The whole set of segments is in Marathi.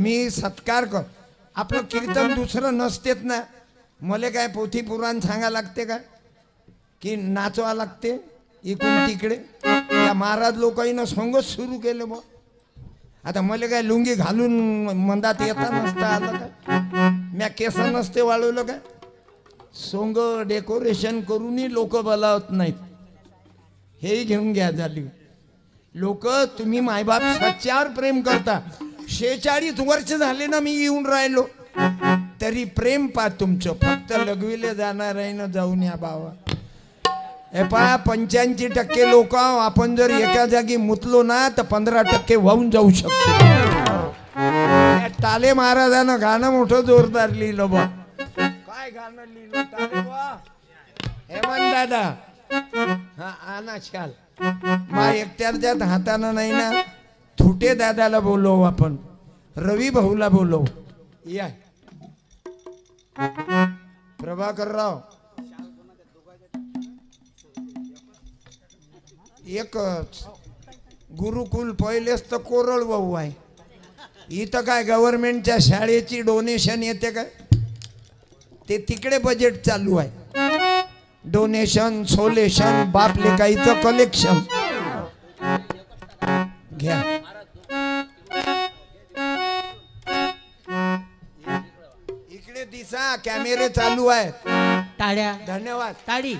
मी सत्कार कर आपलं कीर्तन दुसरं नसतेच ना मला काय पोथी पुराण सांगा लागते का की नाचवा लागते इकडून तिकडे या महाराज लोकांना संगच सुरू केलं मग आता मला काय लुंगी घालून मंदात येता नसता आलं का म्या केस नसते वाळवलं का सोंग डेकोरेशन करूनही लोक बोलावत नाहीत हेही घेऊन घ्या झाली लोक तुम्ही मायबाप सच्चावर प्रेम करता 46 वर्ष झाले ना मी येऊन राहिलो तरी प्रेम पा तुमचं फक्त लघवीले जाणार आहे ना जाऊन या बाबा हे पहा 85% लोक आपण जर एका जागी मुतलो ना तर 15% वाहून जाऊ शकतो टाले महाराजानं गाणं मोठं जोरदार लिहिलं बा काय गाणं लिहिलं टाले बा हेमंत दादा हा आना शाल मा एकट्याच्यात हातानं नाही ना थुटे दादाला बोलवू आपण रवी भाऊला बोलवू या प्रभाकरराव एक गुरुकुल पहिलेच तर कोरळ भाऊ आहे इथं काय गव्हर्नमेंटच्या शाळेची डोनेशन येते काय ते तिकडे बजेट चालू आहे डोनेशन सोलेशन बाप लेकाईचं कलेक्शन घ्या इकडे दिसा कॅमेरे चालू आहेत टाळ्या धन्यवाद टाळी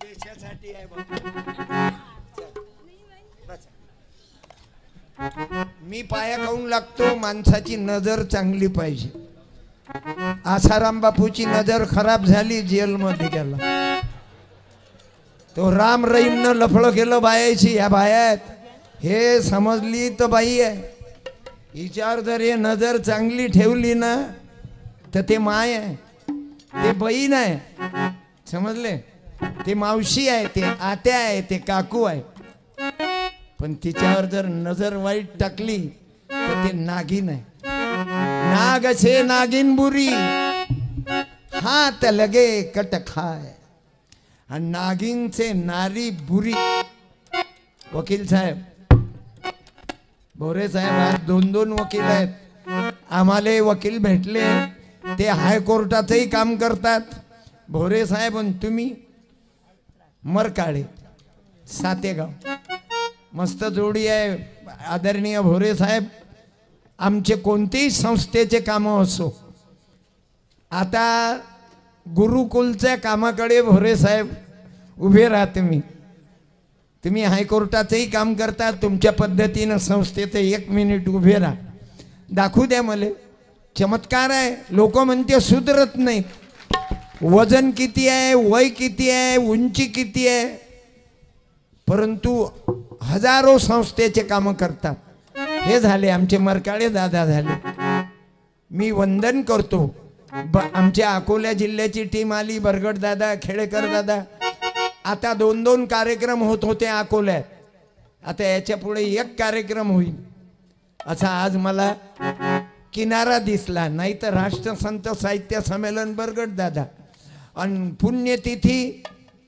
देशासाठी आहे मी पाया काऊन लागतो माणसाची नजर चांगली पाहिजे आसाराम बापूची नजर खराब झाली जेल मध्ये गेला तो राम रहीमनं लफडं केलं बायाची ह्या बायात हे समजली तर बाई आहे हिच्यावर जर हे नजर चांगली ठेवली ना तर ते माय आहे ते बहीण आहे समजले ते मावशी आहे ते आत्या आहे ते काकू आहे पण तिच्यावर जर नजर वाईट टाकली तर ते नागिन आहे नाग से नागिन बुरी हाथ लगे कट खाए आणि नागिन से नारी बुरी वकील साहेब भोरे साहेब आज 2 वकील आहेत आम्हाला वकील भेटले ते हायकोर्टातही काम करतात भोरे साहेब आणि तुम्ही मरकाळे सातेगाव मस्त जोडी आहे आदरणीय भोरे साहेब आमचे कोणतेही संस्थेचे काम असो आता गुरुकुलच्या कामाकडे भोरे साहेब उभे राहते तुम्ही हायकोर्टाचंही काम करता तुमच्या पद्धतीनं संस्थेचं 1 मिनिट उभे राहा दाखवू द्या मला चमत्कार आहे लोक म्हणते सुधरत नाहीत वजन किती आहे वय किती आहे उंची किती आहे परंतु हजारो संस्थेचे काम करतात हे झाले आमचे मरकाळे दादा झाले मी वंदन करतो आमच्या अकोला जिल्ह्याची टीम आली बरगड दादा खेडेकर दादा आता 2 कार्यक्रम होत होते अकोल्यात आता याच्या पुढे 1 कार्यक्रम होईल असा आज मला किनारा दिसला नाही तर राष्ट्रसंत साहित्य संमेलन बरगड दादा आणि पुण्यतिथी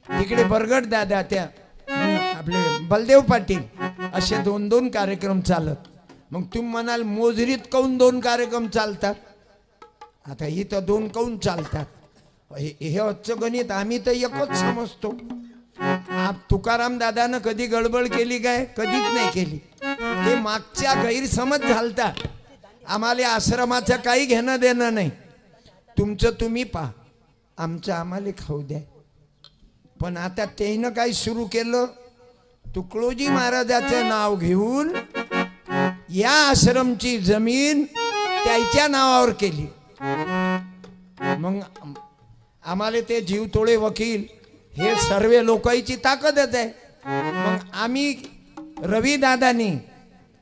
तिकडे बरगड दादा त्या आपले बलदेव पाटील असे 2 कार्यक्रम चालत मग तुम्ही म्हणाल मोजरीत काऊन 2 कार्यक्रम चालतात आता इथं 2 काऊन चालतात हे आजचं गणित आम्ही तर एकच समजतो तुकाराम दादानं कधी गडबड केली काय कधीच नाही केली ते मागच्या गैरसमज झालता आम्हाला आश्रमाचं काही घेणं देणं नाही तुमचं तुम्ही पहा आमचं आम्हाला खाऊ द्या पण आता त्यानं काय सुरू केलं तुकडोजी महाराजाचं नाव घेऊन या आश्रमची जमीन त्याच्या नावावर केली मग आम्हाला ते जीवतोडे वकील हे सर्व लोकांची ताकदच आहे मग आम्ही रवी दादानी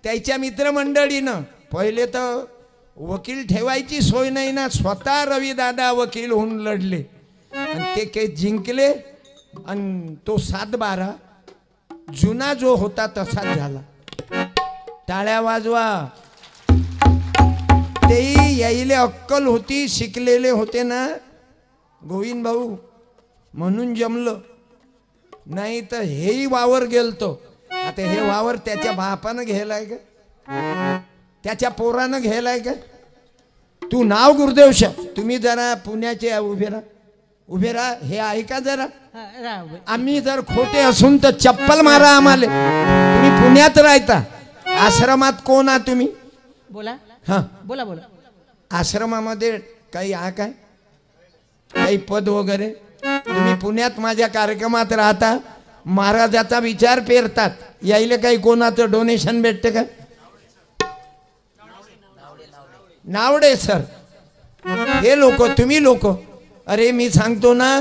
त्याच्या मित्रमंडळीनं पहिले तर वकील ठेवायची सोय नाही ना स्वतः रवी दादा वकील होऊन लढले आणि ते केस जिंकले आणि तो 7-12 जुना जो होता तसाच झाला. टाळ्या वाजवा. तेही यायले अक्कल होती, शिकलेले होते ना गोविंद भाऊ, म्हणून जमलं. नाही तर हेही वावर गेलतो. आता हे वावर त्याच्या बापानं घ्यायलाय का, त्याच्या पोरानं घ्यायलाय का? तू नाव गुरुदेव शब्द. तुम्ही जरा पुण्याचे उभे राहा, उभे राहा. हे ऐका जरा, आम्ही जर खोटे असून तर चप्पल मारा आम्हाला. तुम्ही पुण्यात राहता, आश्रमात कोण आहात तुम्ही? बोला. हा बोला बोला. आश्रमामध्ये काही आहे काय, काही पद वगैरे? तुम्ही पुण्यात माझ्या कार्यक्रमात राहता, महाराजाचा विचार पेरतात, यायला काही कोणाचं डोनेशन भेटते का? नावडे सर, हे लोक, तुम्ही लोक. अरे मी सांगतो ना,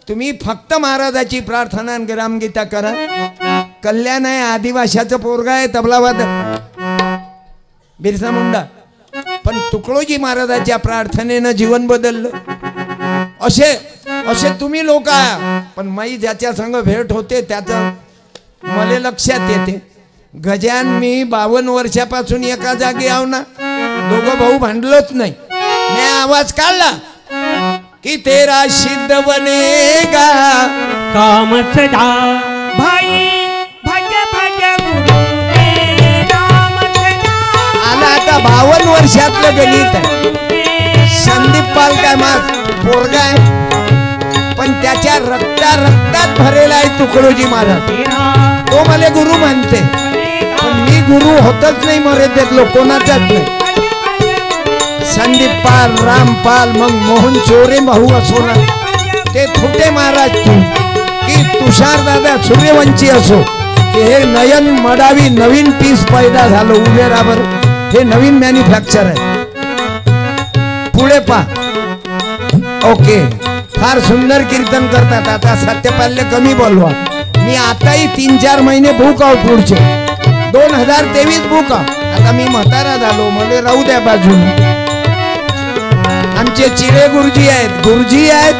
तुम्ही फक्त महाराजाची प्रार्थना आणि ग्रामगीता करा. कल्याण आहे, आदिवाशाचं पोरगा आहे, तबलावाद बिरसा मुंडा, पण तुकडोजी महाराजाच्या प्रार्थनेनं जीवन बदललं. असे असे तुम्ही लोक आहे. पण माई ज्याच्या संग भेट होते त्याचं मला लक्षात येते. गजान मी 52 वर्षापासून एका जागी आव ना, दोघं भाऊ भांडलोच नाही. मी आवाज काढला की तेरा सिद्ध बनेगा काम सदा भाई, भज भज गुरु तेरे नाम सदा. आला आता 52 वर्षातलं गणित आहे. संदीप पाल काय माग पोरगा आहे, पण त्याच्या रक्तात भरेला आहे तुकडोजी महाराज. तो मला गुरु मानते, पण मी गुरु होतच नाही मर्यादेतलो, कोणाचाच नाही. संदीप पाल, रामपाल, मग मोहन चोरे भाऊ असो ना, ते थोटे महाराज तू की तुषार दादा सूर्यवंशी असो, की हे नयन मडावी नवीन पीस पैदा झालं उभे राबर. हे नवीन मॅन्युफॅक्चर आहे. पुढे पा. ओके, फार सुंदर कीर्तन करतात. आता सत्यपाल्य कमी बोलवा. मी आताही 3-4 महिने भूक आहो, पुढचे 2023 भूक आहो. आता मी म्हातारा झालो, मला राहू द्या बाजूने. आमचे चिळे गुरुजी आहेत, गुरुजी आहेत,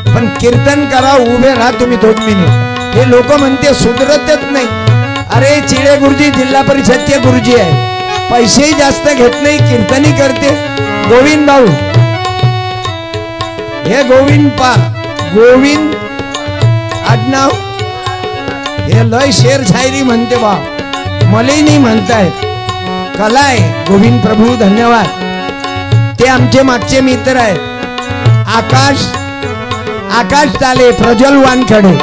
पण कीर्तन करा, उभे राहा तुम्ही 2 मिनिट. हे लोक म्हणते सुधरतच नाही. अरे चिळे गुरुजी जिल्हा परिषदचे गुरुजी आहेत, पैसेही जास्त घेत नाही, कीर्तनी करते. गोविंद भाऊ, हे गोविंद पा, गोविंद आडनाव, हे लय शेर शायरी म्हणते बा, मलाही नाही म्हणतायत. कला आहे. गोविंद प्रभू धन्यवाद. ते आमचे मागचे मित्र आहेत. आकाश ताले, प्रज्वल वानखडे,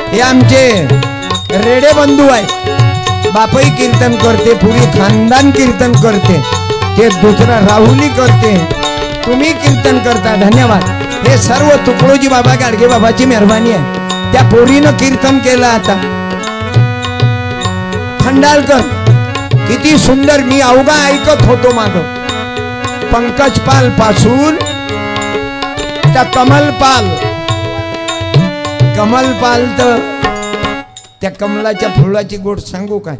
हे आमचे रेडे बंधू आहेत. बापही कीर्तन करते, पुरी खानदान कीर्तन करते. ते दुसरा राहुली करते, तुम्ही कीर्तन करता, धन्यवाद. हे सर्व तुकडोजी बाबा गाडगे बाबाची मेहरबानी आहे. त्या पोरीनं कीर्तन केलं. आता खंडाळकर किती सुंदर, मी अवघा ऐकत होतो माग. पंकज पाल पासून त्या कमल पाल तर त्या कमलाच्या फुलाची गोड सांगू काय,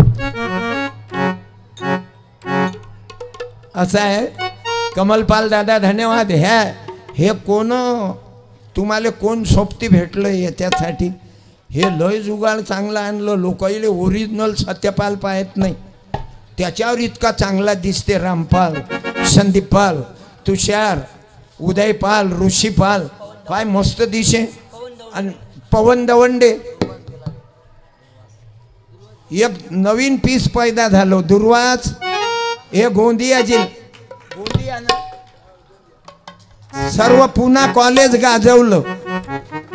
असं आहे. कमलपाल दादा धन्यवाद. हे कोण तुम्हाला कोण सोबती भेटलं याच्यासाठी? हे लय जुगाड चांगला आणलं. लोकाईले ओरिजिनल सत्यपाल पाहत नाही, त्याच्यावर इतका चांगला दिसते. रामपाल, संदीपपाल, तुषार, उदयपाल, ऋषीपाल, काय मस्त दिसे. आणि पवन दवंडे, एक नवीन पीस पैदा झालो. दुर्वास, हे गोंदिया गोंदिया ना, सर्व पुन्हा कॉलेज गाजवलं.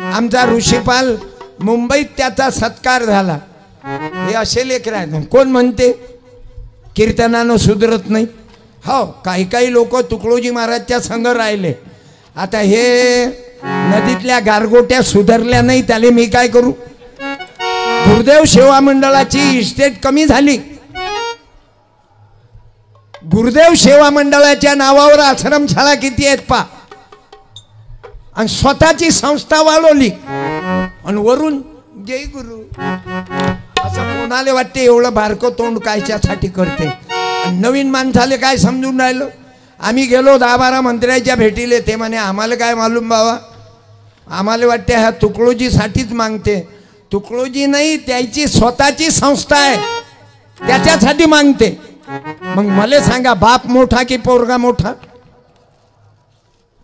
आमचा ऋषीपाल मुंबईत त्याचा सत्कार झाला. हे असे लेकर आहेत. कोण म्हणते कीर्तनानं सुधरत नाही? हो, काही लोक तुकडोजी महाराजच्या संग राहिले. आता हे नदीतल्या गारगोट्या सुधारल्या नाही, त्याला मी काय करू? गुरुदेव सेवा मंडळाची इस्टेट कमी झाली. गुरुदेव सेवा मंडळाच्या नावावर आश्रमशाळा किती आहेत पा, आणि स्वतःची संस्था वाढवली, आणि वरून जय गुरु असं कोणाला वाटते? एवढं बारकं तोंड कायच्यासाठी करते? नवीन माणसाले काय समजून राहिलं? आम्ही गेलो 10-12 मंत्र्याच्या भेटीले, ते म्हणे आम्हाला काय मालूम बाबा, आम्हाला वाटते ह्या तुकडोजीसाठीच मागते. तुकडोजी नाही, त्याची स्वतःची संस्था आहे, त्याच्यासाठी मागते. मग मला सांगा, बाप मोठा की पोरगा मोठा?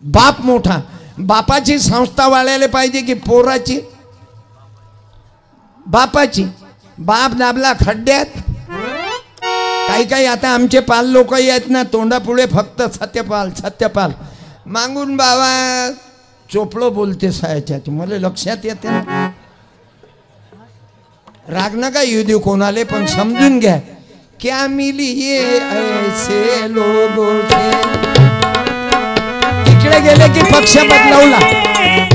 बाप मोठा. बापाची संस्था वाढायला पाहिजे की पोराची? बापाची. बाप दाबला खड्ड्यात. काही काही आता आमचे पाल लोक आहेत ना, तोंडापुढे फक्त सत्यपाल सत्यपाल मागून बाबा चोपडं बोलते सायाच्या. मला लक्षात येते ना. राग नका येऊ देऊ कोणाले, पण समजून घ्या. क्या मिली ये ऐसे लोगों से. इकडे गेले की पक्ष बदलावला,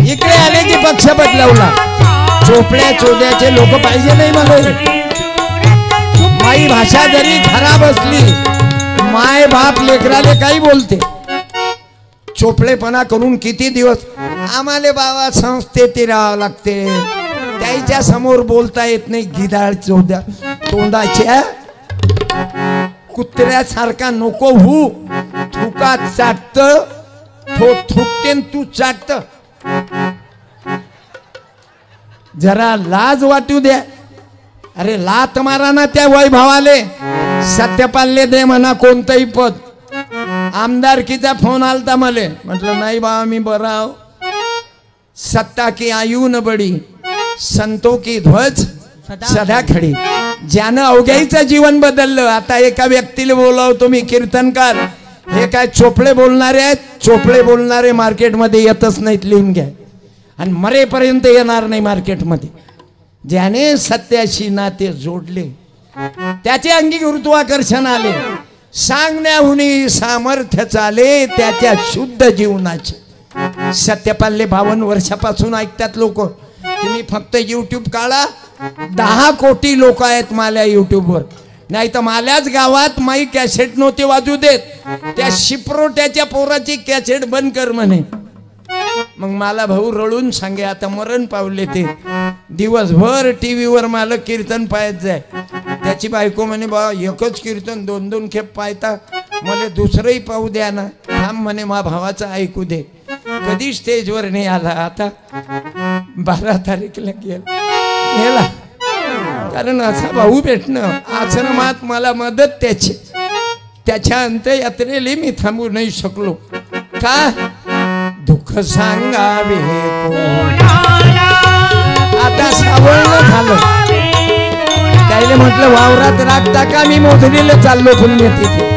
इकडे आले की पक्ष बदलावला. चोपड्या चोद्याचे लोक पाहिजे नाही मला. माई भाषा जरी खराब असली, माय बाप लेकराले काही बोलते. चोपडेपणा करून किती दिवस आम्हाला बाबा संस्थेत राहावं लागते. त्याच्या समोर बोलता येत नाही. गिधाड चोद्या तोंडाच्या कुत्र्यासारखा नको हू. थुका चाटत थुकते तू चाटत. जरा लाज वाटू द्या. अरे लात मारा ना त्या वैभवाले. सत्यपालले दे म्हणा कोणतंही पद. आमदारकीचा फोन आलता मले. म्हटलं नाही बाबा मी बरा आहो. सत्ता की आयु न बडी, संतो की ध्वज सदा खडी. ज्यानं अवघ्याचं जीवन बदललं. आता एका व्यक्तीला बोलावतो मी, कीर्तनकार. हे काय चोपडे बोलणारे आहेत. चोपडे बोलणारे मार्केटमध्ये येतच नाहीत, लिहून घ्या. आणि मरेपर्यंत येणार नाही मार्केटमध्ये. ज्याने सत्याशी नाते जोडले त्याचे अंगी गुरुत्वाकर्षण आले. सांगण्याहुनी सामर्थ्य चाले त्याच्या शुद्ध जीवनाचे. सत्यपालले 52 वर्षापासून ऐकतात लोक. तुम्ही फक्त यूट्यूब काढा, 10 कोटी लोक आहेत माल्या यूट्यूबवर. नाही तर माल्याच गावात माई कॅसेट नव्हते वाजू देत. त्या शिप्रोट्याच्या पोराची कॅसेट बंद कर म्हणे. मग मला भाऊ रडून सांगे, आता मरण पावले ते. दिवसभर टीव्हीवर मला कीर्तन पाहत जाय. त्याची बायको म्हणे बा एकच कीर्तन 2-2 खेप पाहता, मला दुसरंही पाहू द्या ना. थांब म्हणे मा भावाचं ऐकू दे. कधी स्टेजवर नाही आला. आता 12 तारीखला गेला. कारण असा भाऊ भेटणं आश्रमात मला मदत त्याची. त्याच्या अंत्ययात्रेला मी थांबू नाही शकलो. का? दुःख सांगावे कोणाला. आता सावळलं झालं. त्याला म्हटलं वावरात राखता का, मी मोजरीला चाललो पुण्य तिथे.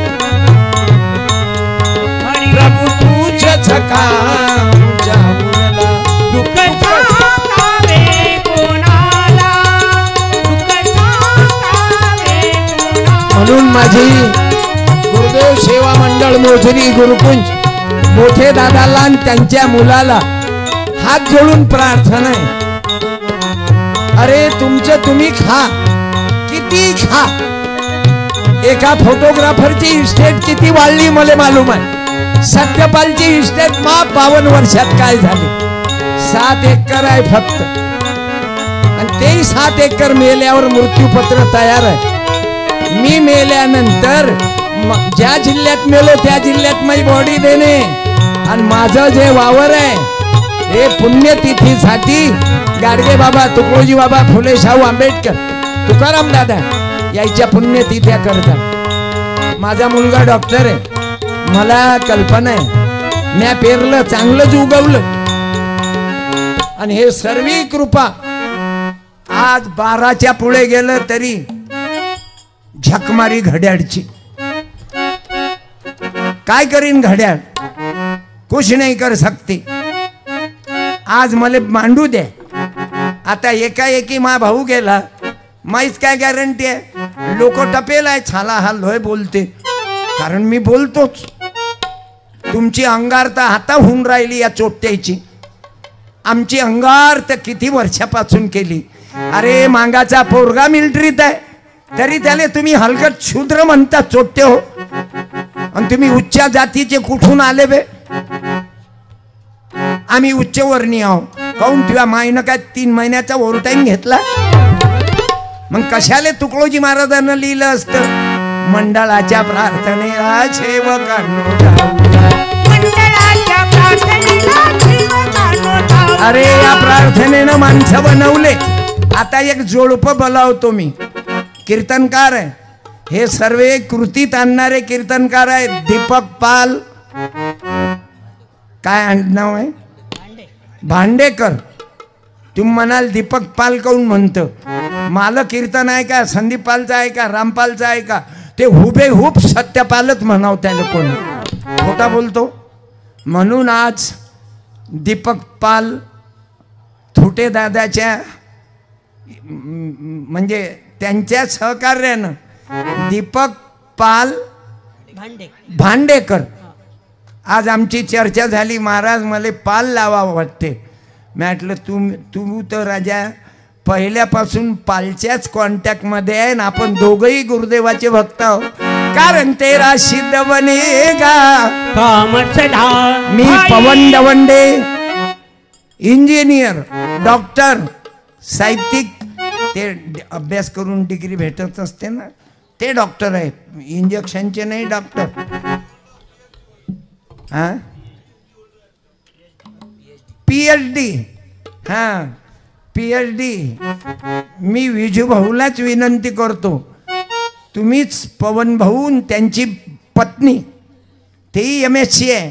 प्रभू तुझच काम जाऊला. दुःख सांगावे कोणाला, दुःख सांगावे कोणाला. म्हणून माझी गुरुदेव सेवा मंडळ मोजरी गुरुकुंज मोठे दादाला आणि त्यांच्या मुलाला हात जोडून प्रार्थना आहे. अरे तुमचं तुम्ही खा, किती खा. एका फोटोग्राफरची इस्टेट किती वाढली मला मालूम आहे. सत्यपालची इस्टेट 52 वर्षात काय झाली. 7 एकर आहे फक्त. आणि तेही 7 एकर मेल्यावर मृत्यूपत्र तयार आहे. मी मेल्यानंतर ज्या जिल्ह्यात मेलो त्या जिल्ह्यात माझी बॉडी देणे. आणि माझं जे वावर आहे हे पुण्यतिथीसाठी गाडगे बाबा, तुकडोजी बाबा, फुले शाहू आंबेडकर, तुकाराम दादा याच्या पुण्यतिथ्या करतात. माझा मुलगा डॉक्टर आहे. मला कल्पना आहे म्या पेरलं चांगलंच उगवलं. आणि हे सर्वी कृपा. आज 12च्या पुढे गेलं तरी झकमारी घड्याळची. काय करीन घड्याळ? कुछ नहीं कर सकती. आज मला मांडू दे. आता एकाएकी मा भाऊ गेला, माहीच काय गॅरंटी आहे. लोक टपेल आहे, छाला हा लोय बोलते. कारण मी बोलतोच. तुमची अंगार तर आता होऊन राहिली या चोट्याची. आमची अंगार तर किती वर्षापासून केली. अरे मांगाचा पोरगा मिलिटरीत आहे तरी त्याला तुम्ही हलकट शूद्र म्हणता चोट्टे हो. आणि तुम्ही उच्च जातीचे कुठून आले बे? आम्ही उच्चवर्णीय आहो. काऊन तुझ्या माईनं काय 3 महिन्याचा ओव्हर टाइम घेतला? मग कशाले तुकडोजी महाराजांना लिहिलं असतं, मंडळाच्या प्रार्थनेला सेवकांनो जाऊया. अरे या प्रार्थनेनं माणसं बनवले. आता एक जोडपं बोलावतो मी, कीर्तनकार आहे. हे सर्व कृतीत आणणारे कीर्तनकार आहेत. दीपक पाल, काय नाव आहे, भांडेकर. तुम्ही म्हणाल दीपक पाल काऊन म्हणतं, माल कीर्तन आहे का, संदीप पालचं आहे का, रामपालचं आहे का, ते हुबेहूब सत्यपालच म्हणाव त्याला. कोण खोटा बोलतो. म्हणून आज दीपक पाल थुटे दादाच्या म्हणजे त्यांच्या सहकार्यानं दीपक पाल भांडेकर आज आमची चर्चा झाली. महाराज मला पाल लावा वाटते. मी म्हटलं तू तर राजा पहिल्यापासून पालच्याच कॉन्टॅक्टमध्ये आहे ना. आपण दोघंही गुरुदेवाचे भक्त आहोत. कारण तेरा सिद्ध बनेगा काम सदा. मी पवन दवंडे, इंजिनियर, डॉक्टर, साहित्यिक, ते अभ्यास करून डिग्री भेटत असते ना, ते डॉक्टर आहेत. इंजेक्शनचे नाही डॉक्टर. हा, PhD. हा, PhD. मी विजू भाऊलाच विनंती करतो, तुम्हीच पवन भाऊ त्यांची पत्नी, तेही MSc आहे,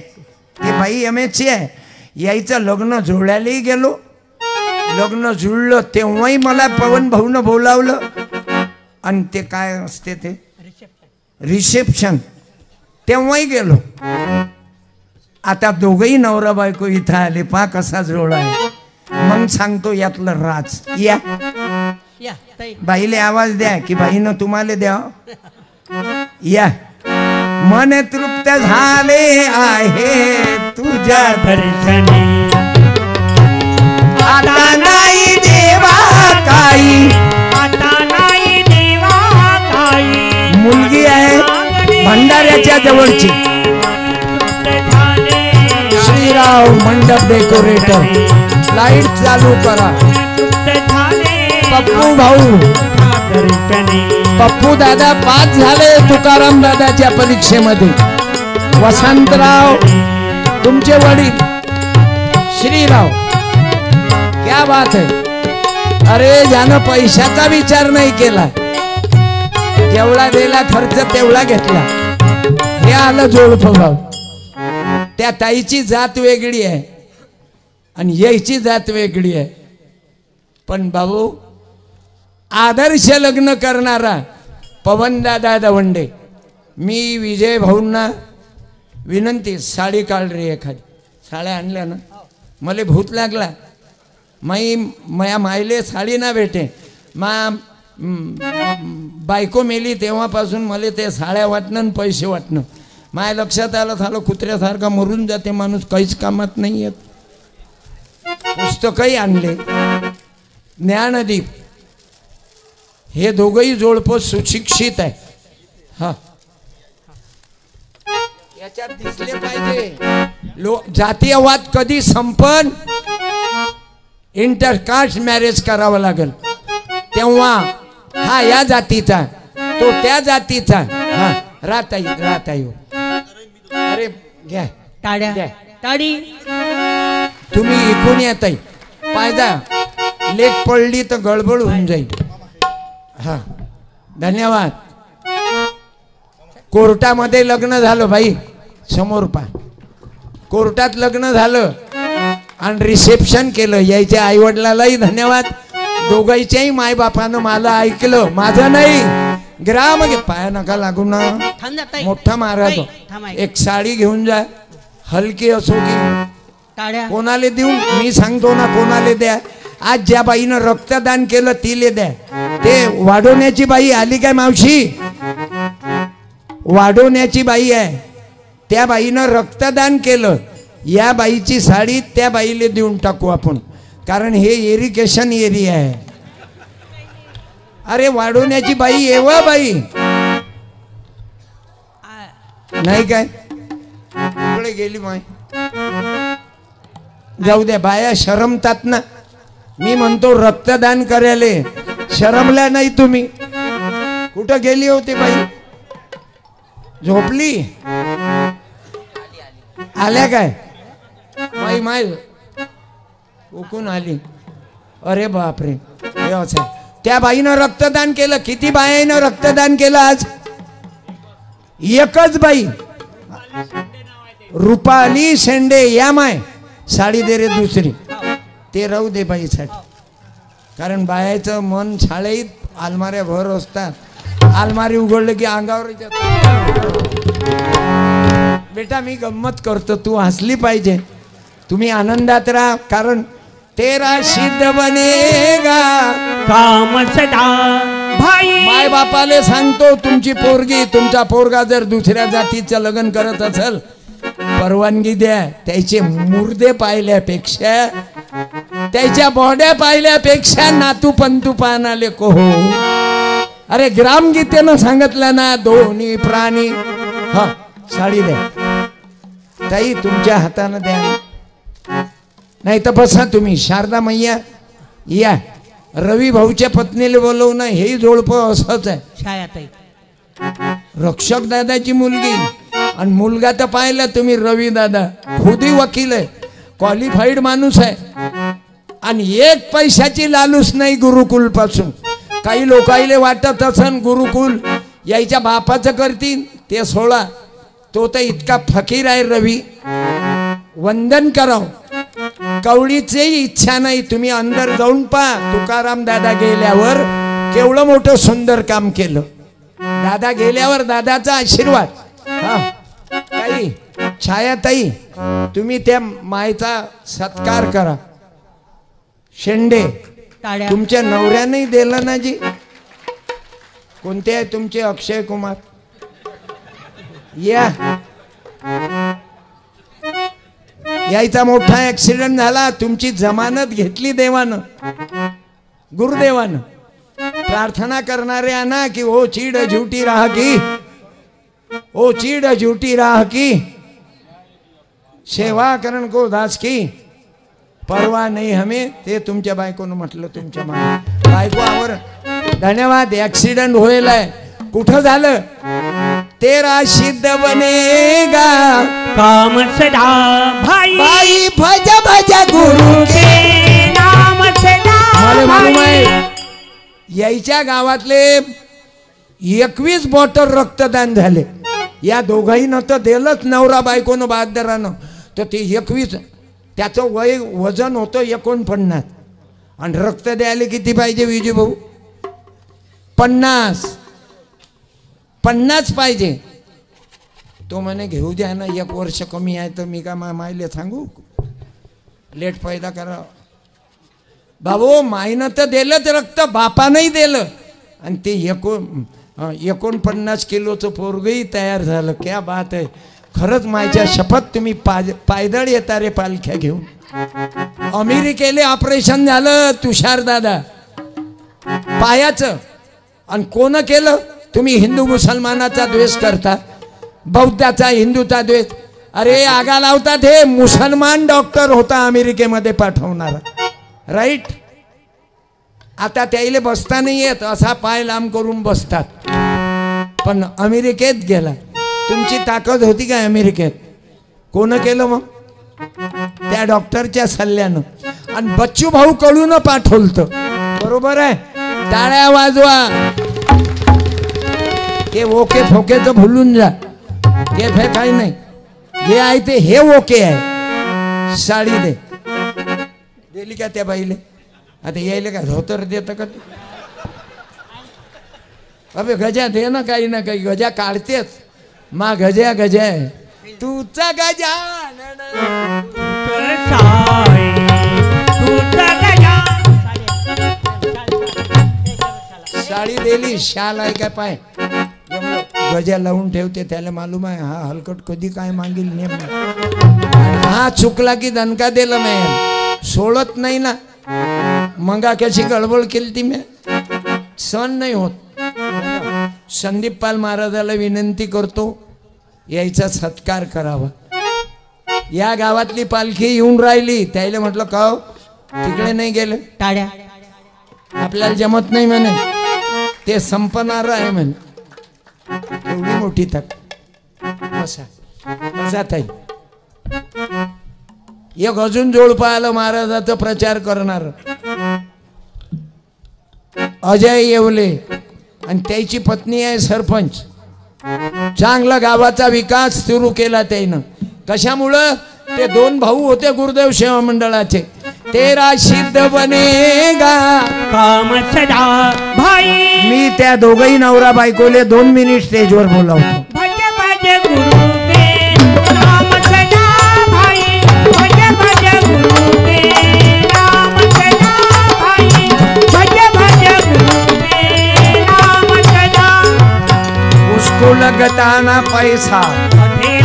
ते बाई MSc आहे. यायचं लग्न जुळल्यालाही गेलो, लग्न जुळलं तेव्हाही मला पवन भाऊनं बोलावलं. आणि ते काय असते ते रिसेप्शन, तेव्हाही गेलो. आता दोघंही नवरा बायको इथं आले, पा कसा जोड आहे. मग सांगतो यातलं राज. या बाईले आवाज द्या की बाईनं तुम्हाला द्या. या, मन तृप्त झाले आहे तुझ्या दर्शनी. आता नाही देवा काही, आता नाही देवा काही. मुलगी आहे भंडाऱ्याच्या जवळची, श्रीराव मंडप डेकोरेटर. लाईट चालू करा. पप्पू भाऊ, पप्पू दादा पास झाले तुकाराम दादाच्या परीक्षेमध्ये. वसंतराव तुमचे वडील श्रीराव, क्या बात है. अरे ज्यानं पैशाचा विचार नाही केला, जेवढा दिला खर्च तेवढा घेतला. हे आलं जोडपं भाऊ. त्या ताईची जात वेगळी आहे आणि यायची जात वेगळी आहे. पण भाऊ आदर्श लग्न करणारा पवनदादा दवंडे. मी विजय भाऊंना विनंती, साडी काढ रे एखादी. साड्या आणल्या ना, मला भूत लागला. माया मायले साडी ना भेटे. बायको मेली तेव्हापासून मला ते साड्या वाटणं आणि पैसे वाटणं. माझ्या लक्षात आलं, झालं कुत्र्यासारखा मरून जाते माणूस, काहीच कामात नाही येत. पुस्तकही आणले. ज्ञानदीप, हे दोघंही जोडपं सुशिक्षित आहे. हा, याच्यात दिसले पाहिजे. जातीयवाद कधी संपन, इंटरकास्ट मॅरेज करावं लागेल तेव्हा. हा या जातीचा, तो त्या जातीचा. हा, राहता येऊ. अरे घ्या टाळ्या, टाळी. तुम्ही ऐकून येत आहे. पायदा लेट पडली तर गडबड होऊन जाईल. हा, धन्यवाद. कोर्टामध्ये लग्न झालं बाई, समोर पा. कोर्टात लग्न झालं आणि रिसेप्शन केलं. यायच्या आईवडिलालाही धन्यवाद. दोघांच्याही मायबापानं मला ऐकलं, माझं नाही. ग्राम पाया नका लागू ना, मोठा महाराज. एक साडी घेऊन जा, हलकी असो की कोणाला देऊन. मी सांगतो ना कोणाला द्या. आज ज्या बाईनं रक्तदान केलं तिले द्या. ते वाढवण्याची बाई आली काय मावशी, वाढवण्याची बाई आहे, त्या बाईनं रक्तदान केलं. या बाईची साडी त्या बाईले देऊन टाकू आपण, कारण हे इरिगेशन एरिया आहे. अरे वाढवण्याची बाई येवा बाई नाही काय, इकडे गेली माय. जाऊ द्या, बाया शरमतात ना. मी म्हणतो रक्तदान करायले शरमल्या नाही तुम्ही. कुठं गेली होती बाई, झोपली, आल्या काय बाई माय उकून आली. अरे बापरे, व्यवसाय. त्या बाईनं रक्तदान केलं. किती बाईनं रक्तदान केलं आज? एकच बाई, रुपाली शेंडे. या माय साडी दे रे दुसरी. ते राहू दे बाईसाठी, कारण बायाचं मन शाळेत अलमाऱ्या भर असतात. अलमारी उघडलं की अंगावर येतात. बेटा मी गंमत करतो, तू हसली पाहिजे. तुम्ही आनंदात राहा, कारण तेरा सिद्ध बनेगा काम सदा भाई. माय बापाले सांगतो, तुमची पोरगी तुमचा पोरगा जर दुसऱ्या जातीचं लग्न करत असेल, परवानगी द्या. त्याचे मुर्दे पाहिल्यापेक्षा, त्याच्या बॉड्या पाहिल्यापेक्षा नातू पंतू पाहणाले को हो. अरे ग्रामगीतेनं सांगितलं ना, दोन्ही प्राणी. हा साडी द्या ताई, तुमच्या हातानं द्या. नाही तर बसा तुम्ही. शारदा मैया या. रवी भाऊच्या पत्नीला बोलवणं हे जोडपं असंच आहे. छायाताई रक्षक दादाची मुलगी आणि मुलगा तर पाहिला तुम्ही, रवी दादा खुदी वकील आहे, क्वालिफाईड माणूस आहे, आणि एक पैशाची लालूच नाही गुरुकुल पासून. काही लोकाईले वाटत असन गुरुकुल यायच्या बापाचं करतील, ते सोळा. तो तर इतका फकीर आहे रवी, वंदन कराव. कवडीची इच्छा नाही. तुम्ही अंदर जाऊन पहा, तुकाराम दादा गेल्यावर केवढं मोठं सुंदर काम केलं. दादा गेल्यावर दादाचा आशीर्वाद. हा ताई, छायाताई, तुम्ही त्या मायचा सत्कार करा. शेंडे, टाळ्या. तुमच्या नवऱ्याने दिलं ना जी. कोणते आहे तुमचे? अक्षय कुमार. या. यायचा मोठा ऍक्सिडेंट झाला, तुमची जमानत घेतली देवानं, गुरुदेवानं. प्रार्थना करणारे आना की ओ चीड झूठी राह की, ओ चीड झूठी राह की, सेवा करण को दास की, परवा नाही हमें. ते तुमच्या बायकोनं म्हटलं. तुमच्या बायको आवर. धन्यवाद. ऍक्सिडेंट होईल आहे. कुठं झालं? तेरा सिद्ध बनेगा काम सदा भाई. बाई भज भज गुरु के नाम सदा मला मालूम भाई. आहे, यायच्या गावातले 21 बॉटल रक्तदान झाले. या दोघांना तर दिलंच, नवरा बायकोनं बहादरानं. तर ते 21, त्याचं वजन होतं 49. आणि रक्त द्यायला किती पाहिजे विजू भाऊ? 50 पाहिजे. तो म्हणे घेऊ द्या ना, 1 वर्ष कमी आहे. तर मी का मायले सांगू लेट पैदा करा. बाबू मायनं तर दिलं रक्त, बापानंही दिलं. आणि ते 49 किलोचं पोरगही तयार झालं. क्या बात आहे. खरंच मायच्या शपथ, तुम्ही पायदळ येता रे पालख्या घेऊन. अमेरिकेले ऑपरेशन झालं तुषार दादा पायाचं. आणि कोण केलं? तुम्ही हिंदू मुसलमानाचा द्वेष करता, बौद्धाचा हिंदूचा द्वेष. अरे आगा लावतात. हे मुसलमान डॉक्टर होता अमेरिकेमध्ये पाठवणारा, राईट. आता त्याला बसता नाही येत, असा पाय लांब करून बसतात. पण अमेरिकेत गेला. तुमची ताकद होती का अमेरिकेत? कोण केलं मग? त्या डॉक्टरच्या सल्ल्यानं. आणि बच्चू भाऊ कडून पाठवलं. बरोबर आहे. टाळ्या वाजवा. ते ओके फोकेचं भुलून जा. ते फे काही नाही. जे आहे ते हे ओके आहे. साडी दे. दिली का त्या बाईले? आता यायला का धोतर देतं का? अबे गजा दे ना, काही ना काही. गजा काढतेच. मा गजा गजा आहे. तुझा गजा साई, तुझा गजा. साडी दिली. शाल आहे का पाय? गजा लावून ठेवते. त्याला मालूम आहे हा हलकट कधी काय मागील नेम. हा चुकला की दणका दिला नाही, सोडत नाही ना. मंगा कशी गडबड केली ती मी सण नाही होत. संदीप पाल महाराजाला विनंती करतो, यायचा सत्कार करावा. या गावातली पालखी येऊन राहिली. त्याला म्हटलं का तिकडे नाही गेले? टाळ्या. आपल्याला जमत नाही म्हणे, ते संपणार आहे म्हणे. एवढी मोठी तक. बसा ताई. एक अजून जोड पाहिलं महाराजाचा प्रचार करणार. अजय येवले आणि त्याची पत्नी आहे सरपंच. चांगला गावाचा विकास सुरू केला त्यानं. कशामुळं? ते दोन भाऊ होते गुरुदेव सेवा मंडळाचे. तेरा सिद्ध बनेगा काम सदा भाई. मी त्या दोघही नवरा बायकोले 2 मिनिट स्टेजवर बोलावतो. भज भज गुरु के काम सदा भाई. भज भज गुरु के काम सदा भाई. भज भज गुरु के काम सदा. उसको लगता ना पैसा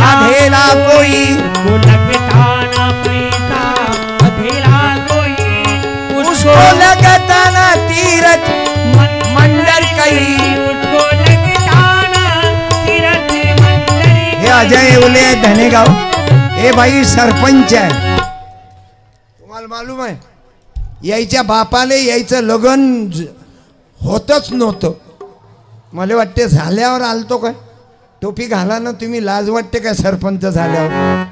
अधेला कोई. को लगता ना पैसा अधेला कोई. उसको लगता ना तीरथ मंदिर कहीं. उसको लगता ना तीरथ मंदिर. हे अजय येवले धनेगाव. हे बाई सरपंच आहे. तुम्हाला मालूम आहे यायच्या बापाले यायचं लगन होतच नव्हतं. मला वाटते झाल्यावर आलतो काय. टोपी घाला ना तुम्ही, लाज वाटते काय सरपंच झाल्यावर.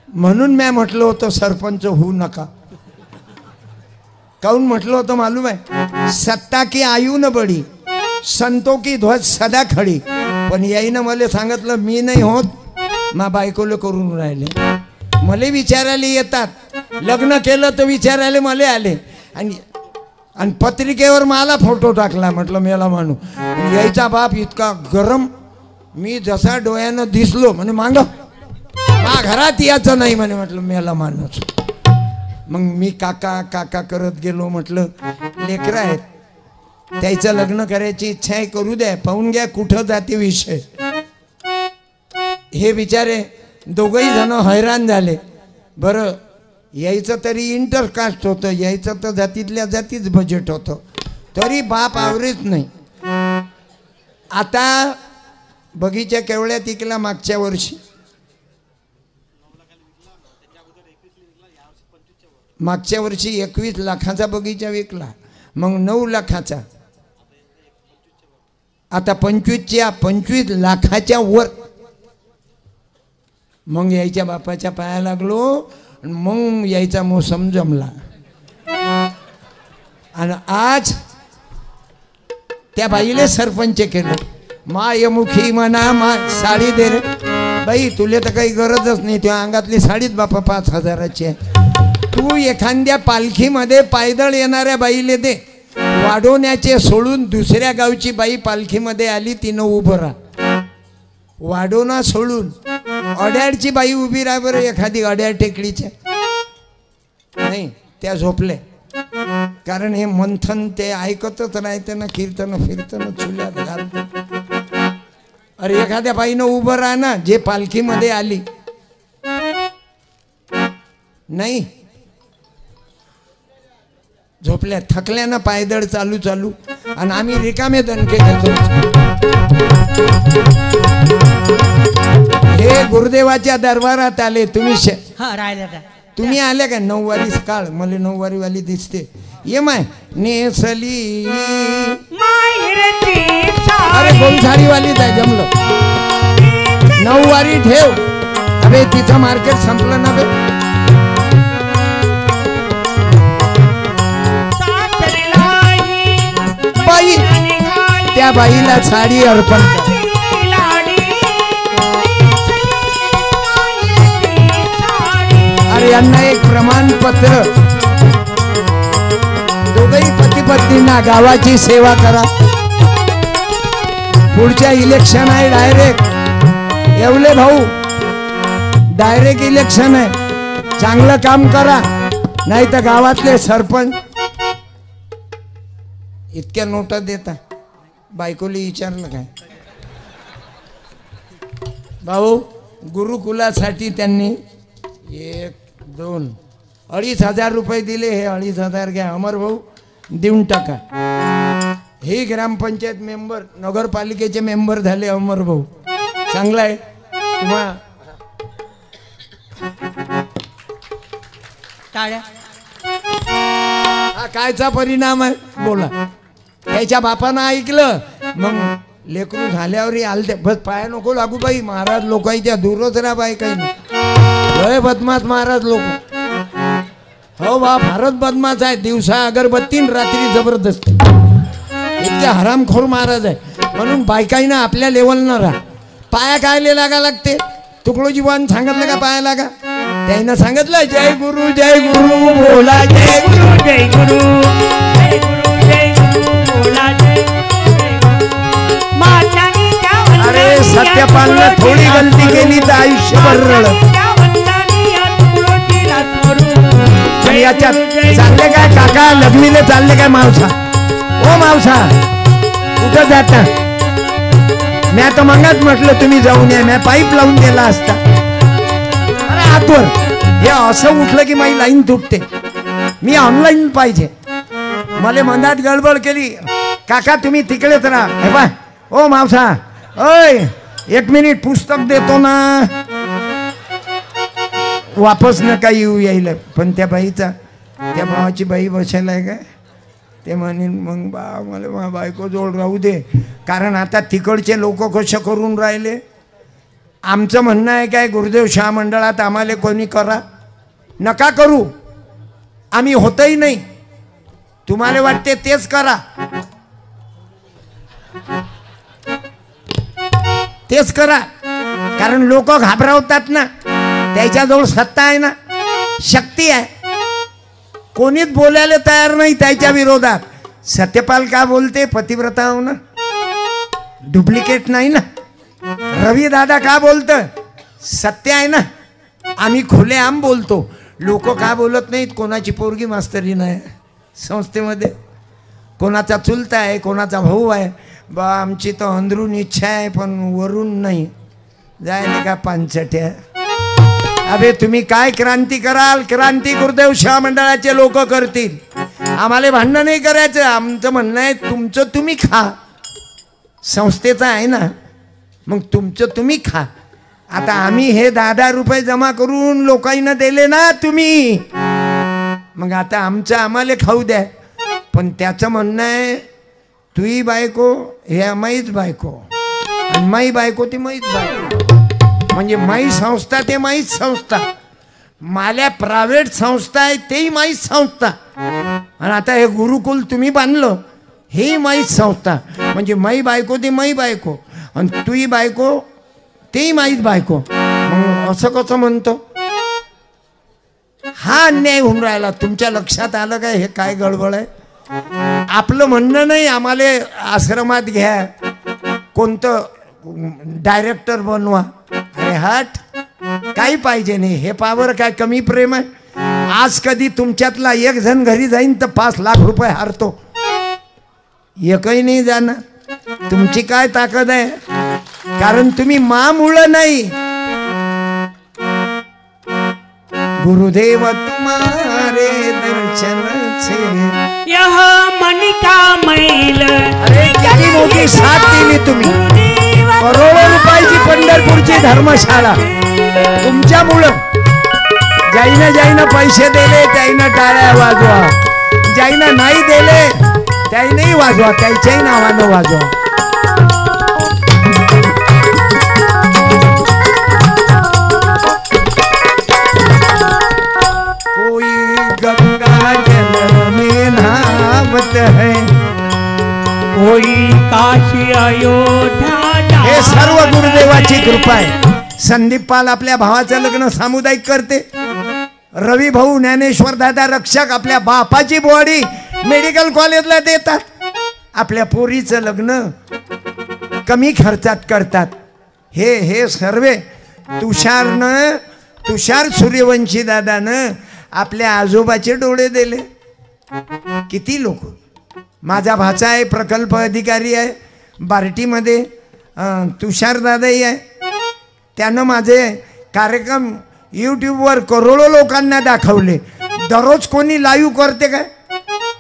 म्हणून मी म्हटलं होतं सरपंच होऊ नका. काहून म्हटलं होतं मालूम आहे? सत्ता की आयु न बडी, संतो की ध्वज सदा खडी. पण याईनं मला सांगितलं मी नाही होत, मा बायकोला करून राहिले. मला विचारायला येतात. लग्न केलं तर विचारायला मला आले आणि पत्रिकेवर मला फोटो टाकला. म्हटलं मेला मानू. यायचा बाप इतका गरम. मी जसा डोळ्यानं दिसलो म्हणे मांग मा घरात यायचं नाही म्हणे. म्हटलं मेला माणूस. मग मी काका काका करत गेलो. म्हटलं लेकरं आहेत, त्याचं लग्न करायची इच्छा आहे, करू द्या, पाहून घ्या कुठं जाते विषय. हे बिचारे दोघही जण हैराण झाले. बरं यायचं तरी इंटरकास्ट होतं, यायचं तर जातीतल्या जातीच बजेट होतं, तरी बाप आवरेच नाही. आता बगीचा केवढ्या तिकला मागच्या वर्षी, मागच्या वर्षी 21 लाखाचा बगीचा विकला. मग 9 लाखाचा, आता 25 लाखाच्या वर. मग यायच्या बापाच्या पाया लागलो. मग यायचा मोसम जमला. आणि आज त्या बाईले सरपंच केलं. मायमुखी म्हणा मा साडी दे रे बाई, तुले तर काही गरजच नाही, त्या अंगातली साडीच बापा 5,000ची आहे. तू एखाद्या पालखीमध्ये पायदळ येणाऱ्या बाईले दे. वाढवण्याचे सोडून दुसऱ्या गावची बाई पालखीमध्ये आली, तिनं उभं राहा. वाढवणं सोडून अड्याडची बाई उभी राहा बरं. एखादी अड्याड टेकडीच्या नाही, त्या झोपले. कारण हे मंथन ते ऐकतच राहते ना, कीर्तन फिरतन चुल्यात घालत. अरे एखाद्या बाईनं उभं राहा ना, जे पालखीमध्ये आली. नाही, झोपल्या थकल्यानं पायदळ चालू चालू. आणि आम्ही रिकामे दणके घेतो. हे गुरुदेवाच्या दरबारात आले. तुम्ही आले का? 9 वारी काळ मला 9 वारी वाली दिसते. ये माय नेसली. अरे गोलझाडी वाली जाय जमलं. 9 वारी ठेव. अबे तिचं मार्केट संपलं ना बे. बाई त्या बाईला साडी अर्पण कर. अरे यांना एक प्रमाणपत्र. दोघही पती पत्नींना गावाची सेवा करा. पुढच्या इलेक्शन आहे डायरेक्ट. येवले भाऊ डायरेक्ट इलेक्शन आहे. चांगलं काम करा, नाही तर गावातले सरपंच इतक्या नोटा देता. बायकोली विचारलं काय भाऊ? गुरुकुलासाठी त्यांनी 1, 2, 2,500 रुपये दिले. हे 2,500 घ्या अमर भाऊ, देऊन टाका. हे ग्रामपंचायत मेंबर, नगरपालिकेचे मेंबर झाले अमर भाऊ. चांगला आहे तुम्हा. हा कायचा परिणाम आहे बोला. त्याच्या बापानं ऐकलं. मग लेकरू झाल्यावरही आलते. बस पाया नको लागू बाई. महाराज लोकांच्या दूरच राहा बाई. काही नाही, लय बदमाश महाराज लोक. हो बा, फारच बदमाश आहे. दिवसा अगरबत्ती न रात्री जबरदस्ती. इतके हरामखोर महाराज आहे. म्हणून बायकाईनं आपल्या लेवलनं राहा. पाया कायले लागा लागते? तुकडोजी बुवान सांगितलं का पाया लागा? त्यानं सांगितलं जय गुरु बोला जय गुरु. जय गुरु जय गुरु जय गुरु बोला जय गुरु. मातानी त्या वंदनी अरे सत्यपालनं थोडी गलती केली तर आयुष्यभर रडत. त्या वंदनी या तुकडोजीला सोडून. आणि याच्यात चालले काय काका? लग्नीले चालले काय मावसा? ओ मावसा कुठं जाता? मी आता मंगात म्हटलं तुम्ही जाऊन या. मी पाईप लावून दिला असता. अरे आतवर हे असं उठलं की माझी लाईन तुटते. मी ऑनलाईन पाहिजे. मला मनात गडबड केली. काका तुम्ही तिकडेच राहा. हे पाय ओ मावसा, ओय 1 मिनिट पुस्तक देतो ना. वापस नका येऊ यायला. पण त्या बाईचा, त्या भावाची बाई बसायला आहे काय? ते म्हणेन मग बा मला माझ्या बायको जवळ राहू दे. कारण आता तिकडचे लोक कसे करून राहिले. आमचं म्हणणं आहे काय, गुरुदेव शाह मंडळात आम्हाला कोणी करा नका करू. आम्ही होतही नाही. तुम्हाला वाटते तेच करा, तेच करा. कारण लोक घाबरवतात ना. त्याच्याजवळ सत्ता आहे ना, शक्ती आहे. कोणीच बोलायला तयार नाही त्याच्या विरोधात. सत्यपाल का बोलते? पतिव्रता हो ना, डुप्लिकेट नाही ना. रवी दादा का बोलतं? सत्य आहे ना. आम्ही खुलेआम बोलतो. लोक का बोलत नाहीत? कोणाची पोरगी मास्तरी नाही संस्थेमध्ये, कोणाचा चुलता आहे, कोणाचा भाऊ आहे. बा आमची तर अंदरून इच्छा आहे पण वरून नाही. जायला का पानचट्या. अबे तुम्ही काय क्रांती कराल? क्रांती गुरुदेव शाह मंडळाचे लोक करतील. आम्हाला भांडण नाही करायचं. आमचं म्हणणं आहे तुमचं तुम्ही खा. संस्थेचं आहे ना, मग तुमचं तुम्ही खा. आता आम्ही हे 10,000 रुपये जमा करून लोकांना दिले ना तुम्ही, मग आता आमचं आम्हाला खाऊ द्या. पण त्याचं म्हणणं आहे तुही बायको हे माईच बायको आणि माई बायको ती माईच बायको. म्हणजे माई संस्था ते माईच संस्था. माल्या प्रायव्हेट संस्था आहे तेही माईच संस्था. आणि आता हे गुरुकुल तुम्ही बांधलं हे माईच संस्था. म्हणजे माई बायको ती माई बायको आणि तुही बायको तेही माईच बायको. मग असं कसं म्हणतो? हा अन्याय होऊन राहिला. तुमच्या लक्षात आलं काय हे काय गडबड आहे? आपलं म्हणणं नाही आम्हाला आश्रमात घ्या, कोणतं डायरेक्टर बनवा. अरे हट, काही पाहिजे नाही. हे पावर काय कमी प्रेम आहे? आज कधी तुमच्यातला एक जण घरी जाईन तर 5 लाख रुपये हारतो. एकही नाही जाणार. तुमची काय ताकद आहे? कारण तुम्ही मामुळं नाही. गुरुदेव तुम्हारे दर्शन छे यह मन का मैल. अरे किती मोठी साथ दिली तुम्ही. करोडो रुपयाची पंढरपूरची धर्मशाळा तुमच्यामुळं. ज्याईनं पैसे दिले त्याईनं टाळ्या वाजवा, ज्याईनं नाही दिले त्याईनंही वाजवा, त्याच्याही नावानं वाजवा. है कोई काशी अयोध्या. हे सर्व गुरुदेवाची कृपा आहे. संदीप पाल आपल्या भावाचं लग्न सामुदायिक करते. रवी भाऊ ज्ञानेश्वर दादा रक्षक आपल्या बापाची बॉडी मेडिकल कॉलेजला देतात. आपल्या पोरीचं लग्न कमी खर्चात करतात. हे सर्व तुषार सूर्यवंशी दादानं आपल्या आजोबाचे डोळे दिले. किती लोक. माझा भाचा आहे, प्रकल्प अधिकारी आहे बार्टीमध्ये. तुषार दादाही आहे. त्यानं माझे कार्यक्रम यूट्यूबवर करोडो लोकांना दाखवले. दररोज कोणी लाईव्ह करते काय?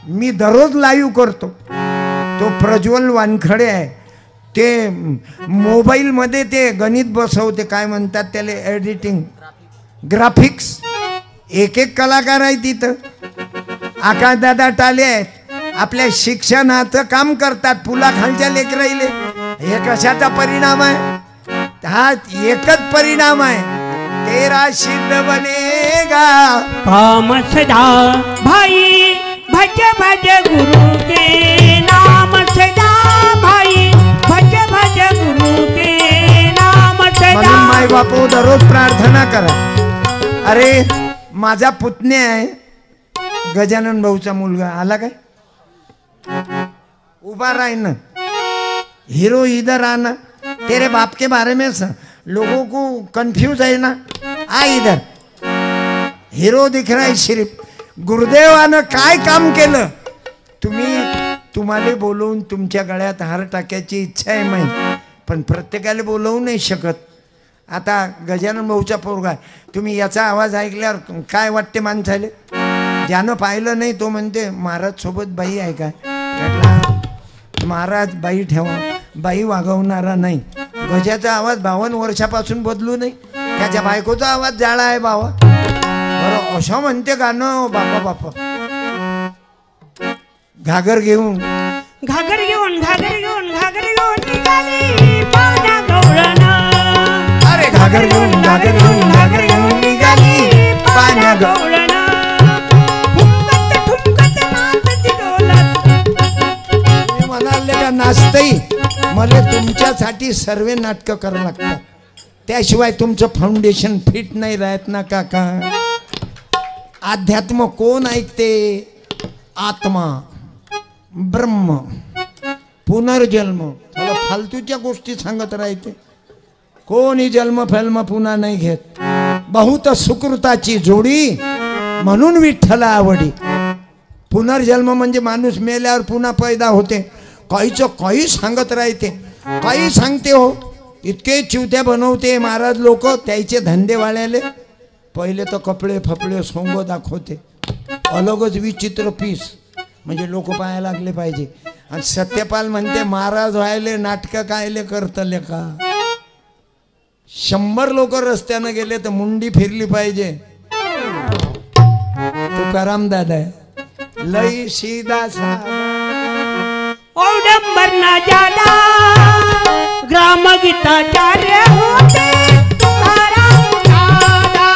मी दररोज लाईव्ह करतो. तो प्रज्वल वानखडे आहे. ते मोबाईलमध्ये ते गणित बसवते, काय म्हणतात त्याला, एडिटिंग, ग्राफिक्स. एक कलाकार आहे तिथं. आकाशदादा टाले आहेत. आपल्या शिक्षणाचं काम करतात. पुलाखालच्या लेकराईले. हे कशाचा परिणाम आहे? हा एकच परिणाम आहे. तेरा सिद्ध बने बनेगा। काम सदा भाई भज भज गुरु के नाम सदा भाई भज भज गुरु के नाम सदा। म्हणून माय बापू दररोज प्रार्थना करा। अरे माझा पुतण्या आहे गजानन भाऊचा मुलगा आला काय उभा राह ना हीरो इधर आना तेरे बाप के बारे में लोगों को कंफ्यूज है ना आ इधर हीरो दिख रहा है सिर्फ गुरुदेवानं काय काम केलं तुम्हाला बोलवून तुमच्या गळ्यात हार टाकायची इच्छा आहे माही पण प्रत्येकाला बोलवू नाही शकत। आता गजानन भाऊचा पोरगा तुम्ही याचा आवाज ऐकल्यावर काय वाटते माणसाले ज्यानं पाहिलं नाही तो म्हणते महाराज सोबत बाई आहे काय म्हटलं महाराज बाई ठेवा बाई वागवणारा नाही। गजाचा आवाज 52 वर्षापासून बदलू नाही त्याच्या बायकोचा आवाज जाळा आहे बाबा बरं असं म्हणते गाणं बापा बापा घागर घेऊन घागर घेऊन निघाली पाण्या गवळण। अरे घागर घेऊन निघाली पाण्या गवळण ठुमकत नाचती डोलत। मी म्हणाले का नाचतई मला तुमच्यासाठी सर्व नाटकं करावं लागतात त्याशिवाय तुमचं फाउंडेशन फिट नाही राहत ना काका। अध्यात्म कोण ऐकते आत्मा ब्रह्म पुनर्जन्म त्याला फालतूच्या गोष्टी सांगत राहते कोणी जन्म फेल्म पुन्हा नाही घेत। बहुत सुकृताची जोडी म्हणून विठ्ठला आवडी। पुनर्जन्म म्हणजे माणूस मेल्यावर पुन्हा पैदा होते काहीचं काही सांगत राहते काही सांगते हो इतके चिवत्या बनवते महाराज लोक त्याचे धंदेवाल्याले पहिले तर कपडे फपडे सोंग दाखवते अलगच विचित्र पीस म्हणजे लोक पाहायला लागले पाहिजे। आणि सत्यपाल म्हणते महाराज व्हायले नाटकं कायले करतले का 100 लोक रस्त्यानं गेले तर मुंडी फिरली पाहिजे। तुकाराम दादा लई सीधा साधा औडंबर ना जादा ग्राम गीताचार्य होते तुकाराम दादा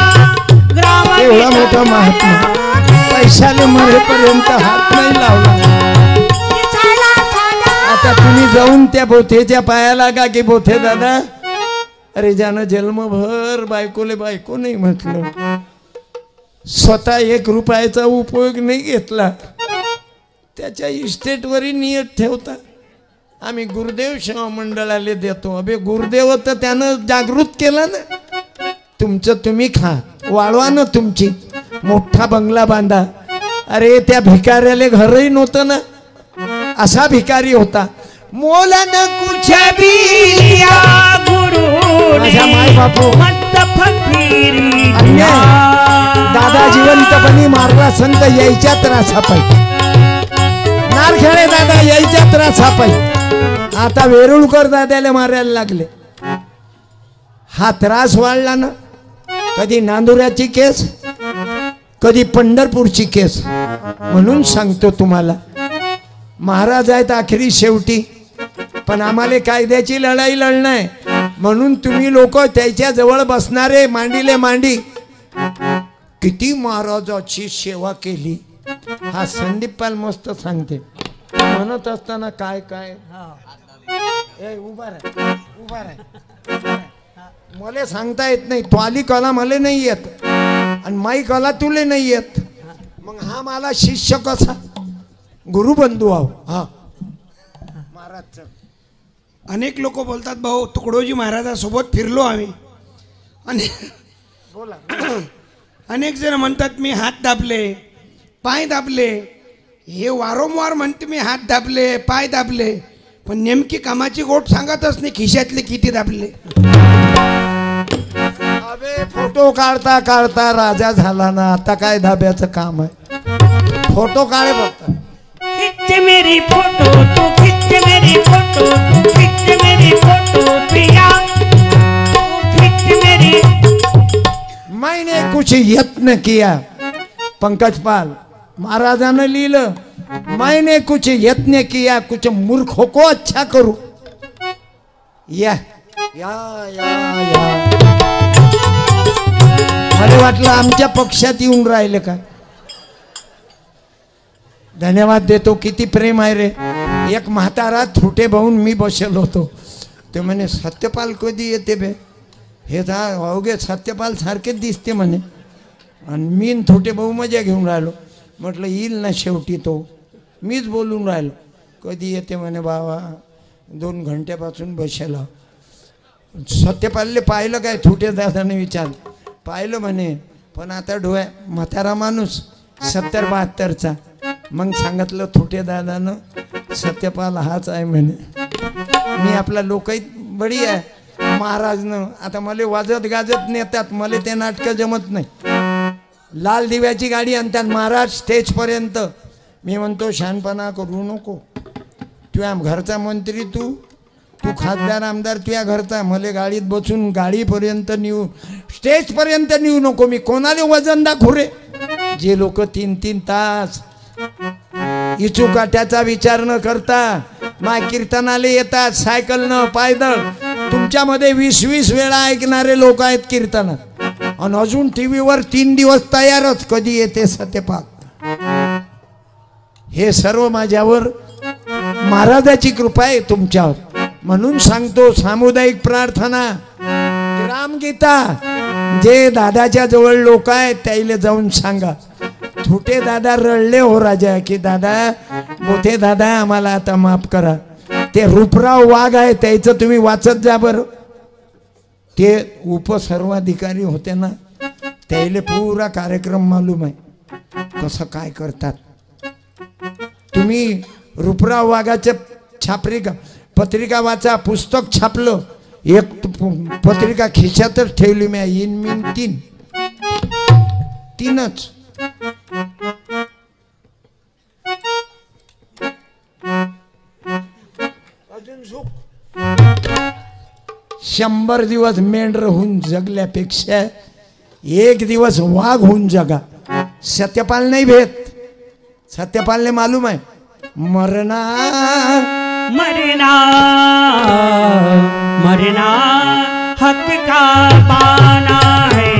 ग्राम एवढा मोठा महात्मा पैशाले मरेपर्यंत हात नाही लावला। आता तुम्ही जाऊन त्या बोथेच्या पायाला का की बोथे दादा अरे ज्यानं जन्मभर बायकोले बायको नाही म्हटलं स्वतः 1 रुपयाचा उपयोग नाही घेतला त्याच्या इस्टेटवरही नियत ठेवता आम्ही गुरुदेव सेवा मंडळाला देतो। अबे गुरुदेव तर त्यानं जागृत केला ना तुमचं तुम्ही खा वाळवा ना तुमची मोठा बंगला बांधा। अरे त्या भिकाऱ्याला घरही नव्हतं ना असा भिकारी होता मोला न कुछ भी दिया गुरु माझा माय बापू मत फकीरी दादा जिवंतपणी मारला संत यायच्या त्रासापाई नारखेडे दादा यायच्या त्रासापाई आता वेरुळकर दादाला मारायला लागले। हा त्रास वाढला ना कधी नांदुऱ्याची केस कधी पंढरपूरची केस म्हणून सांगतो तुम्हाला महाराज आहेत आखरी शेवटी पण आम्हाला कायद्याची लढाई लढणं आहे म्हणून तुम्ही लोक त्याच्या जवळ बसणारे मांडीले मांडी किती महाराजाची सेवा केली। हा संदीप पाल मस्त सांगते म्हणत असताना काय काय उभा राह मला सांगता येत नाही त्वाली कला मला नाही येत आणि माई कला तुले नाही येत मग हा मला शिष्य कसा गुरुबंधू आहो। हा महाराज अनेक लोक बोलतात भाऊ तुकडोजी महाराजासोबत फिरलो आम्ही आणि बोला अनेक जण म्हणतात मी हात दाबले पाय दाबले हे वारंवार म्हणते मी हात दाबले पाय दाबले पण नेमकी कामाची गोट सांगतच नाही खिशातले किती दाबले। अबे फोटो काढता काढता राजा झाला ना आता काय दाब्याचं काम आहे फोटो काढे फक्त खिच मेरी फोटो तू खिच मेरी फोटो तू खिच मेरी फोटो पिया तू खिच मेरी। मैंने कुछ यत्न किया पंकज पाल महाराजानं लिहिलं मैंने कुछ यत्न किया कुछ मूर्खों को अच्छा करूं या मला वाटलं आमच्या पक्षात येऊन राहिले का. धन्यवाद देतो. किती प्रेम आहे रे. एक म्हातारा थोटे भाऊन मी बसेल होतो. ते म्हणे सत्यपाल कधी येते बे. हे अवघे सत्यपाल सारखेच दिसते म्हणे. आणि मी थोटे भाऊ मजा घेऊन राहिलो. म्हटलं येईल ना शेवटी तो. मीच बोलून राहिलो. कधी येते म्हणे बाबा 2 घंट्यापासून बसेला. सत्यपालले पाहिलं काय थोटे दादाने विचारलं. पाहिलं म्हणे पण आता डोळ्या म्हातारा माणूस 70-72चा. मग सांगितलं थोटे दादानं सत्यपाल हाच आहे म्हणे. मी आपला लोकही बडी आहे. महाराजनं आता मला वाजत गाजत नेतात. मला ते नाटकं जमत नाही. लाल दिव्याची गाडी आणतात महाराज स्टेजपर्यंत. मी म्हणतो शहाणपणा करू नको. तुझ्या घरचा मंत्री तू खासदार आमदार तुझ्या घरचा. मला गाडीत बसून गाडीपर्यंत नेऊ स्टेजपर्यंत नेऊ नको. मी कोणाला वजन दाखवू रे. जे लोक 3-3 तास इचू काट्याचा विचार न करता माय कीर्तनाला येतात सायकलनं पायदळ. तुमच्यामध्ये 20-20 वेळा ऐकणारे लोक आहेत कीर्तनात. आणि अजून टीव्हीवर 3 दिवस तयारच कधी येते सत्यपाल. हे सर्व माझ्यावर महाराजाची कृपा आहे तुमच्यावर. म्हणून सांगतो सामुदायिक प्रार्थना ग्रामगीता. जे दादाच्या जवळ लोक आहेत त्याला जाऊन सांगा. थोटे दादा रडले हो राजा की दादा मोठे दादा आम्हाला आता माफ करा. ते रूपराव वाघ आहे त्याचं तुम्ही वाचत जा बरं. ते उपसर्वाधिकारी होते ना त्याला पुरा कार्यक्रम मालूम आहे कसं काय करतात. तुम्ही रूपराव वाघाचे पत्रिका वाचा. पुस्तक छापलं. एक पत्रिका खिशातच ठेवली मी. इन 3च. अजून झोप. 100 दिवस मेंढर होऊन जगल्यापेक्षा 1 दिवस वाघ होऊन जगा. सत्यपाल नाही भेट. सत्यपालने मालूम आहे मरना मरना मरना हक का पाना है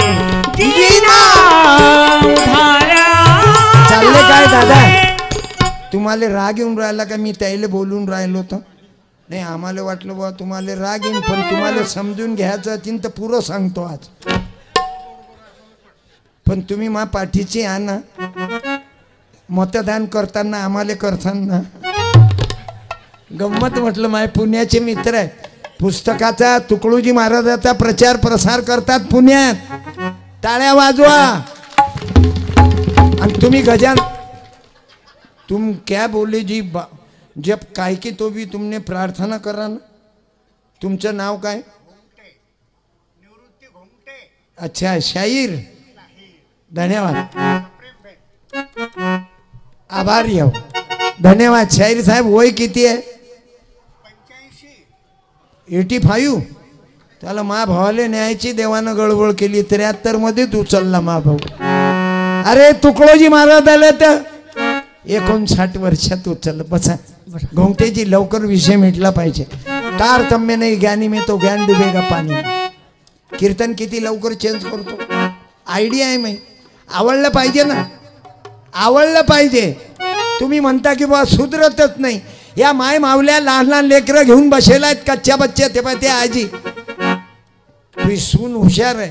जीना उधारा. चालले काय दादा. तुम्हाला राग येऊन राहिला का मी त्याला बोलून राहिलो होतो. नाही आम्हाला वाटलं बाबा तुम्हाला राग येईन पण तुम्हाला समजून घ्यायचं असेल तर पुरं सांगतो आज. पण तुम्ही मा पाठीची आणा. मतदान करताना आम्हाला करताना गंमत म्हटलं. माय पुण्याचे मित्र आहेत. पुस्तकाचा तुकडोजी महाराजाचा प्रचार प्रसार करतात पुण्यात. टाळ्या वाजवा. आणि तुम्ही गजान तुम क्या बोले जी जब काय की तो भी तुमने प्रार्थना करा ना. तुमचं नाव काय. अच्छा शाहीर. धन्यवाद. आभारी हो. धन्यवाद शाहीर साहेब. वय किती आहे. 85. त्याला मा भावाले न्यायची देवानं गडबड केली. 73 मध्येच उचलला मा भाऊ. अरे तुकडोजी महाराज आले तर 59 वर्षात उचललं. बसा घोंगटेजी लवकर विषय मिटला पाहिजे. तार तम्मे नाही ज्ञानी में तो ज्ञान डुबेगा पाणी. कीर्तन किती लवकर चेंज करतो. आयडिया आहे मी. आवडलं पाहिजे ना. आवडलं पाहिजे. तुम्ही म्हणता की बा सुधरतच नाही. या माय मावल्या लहान लहान लेकरं घेऊन बसेला आहेत कच्च्या बच्चे. ते पाय ते आजी तुझी सून हुशार आहे.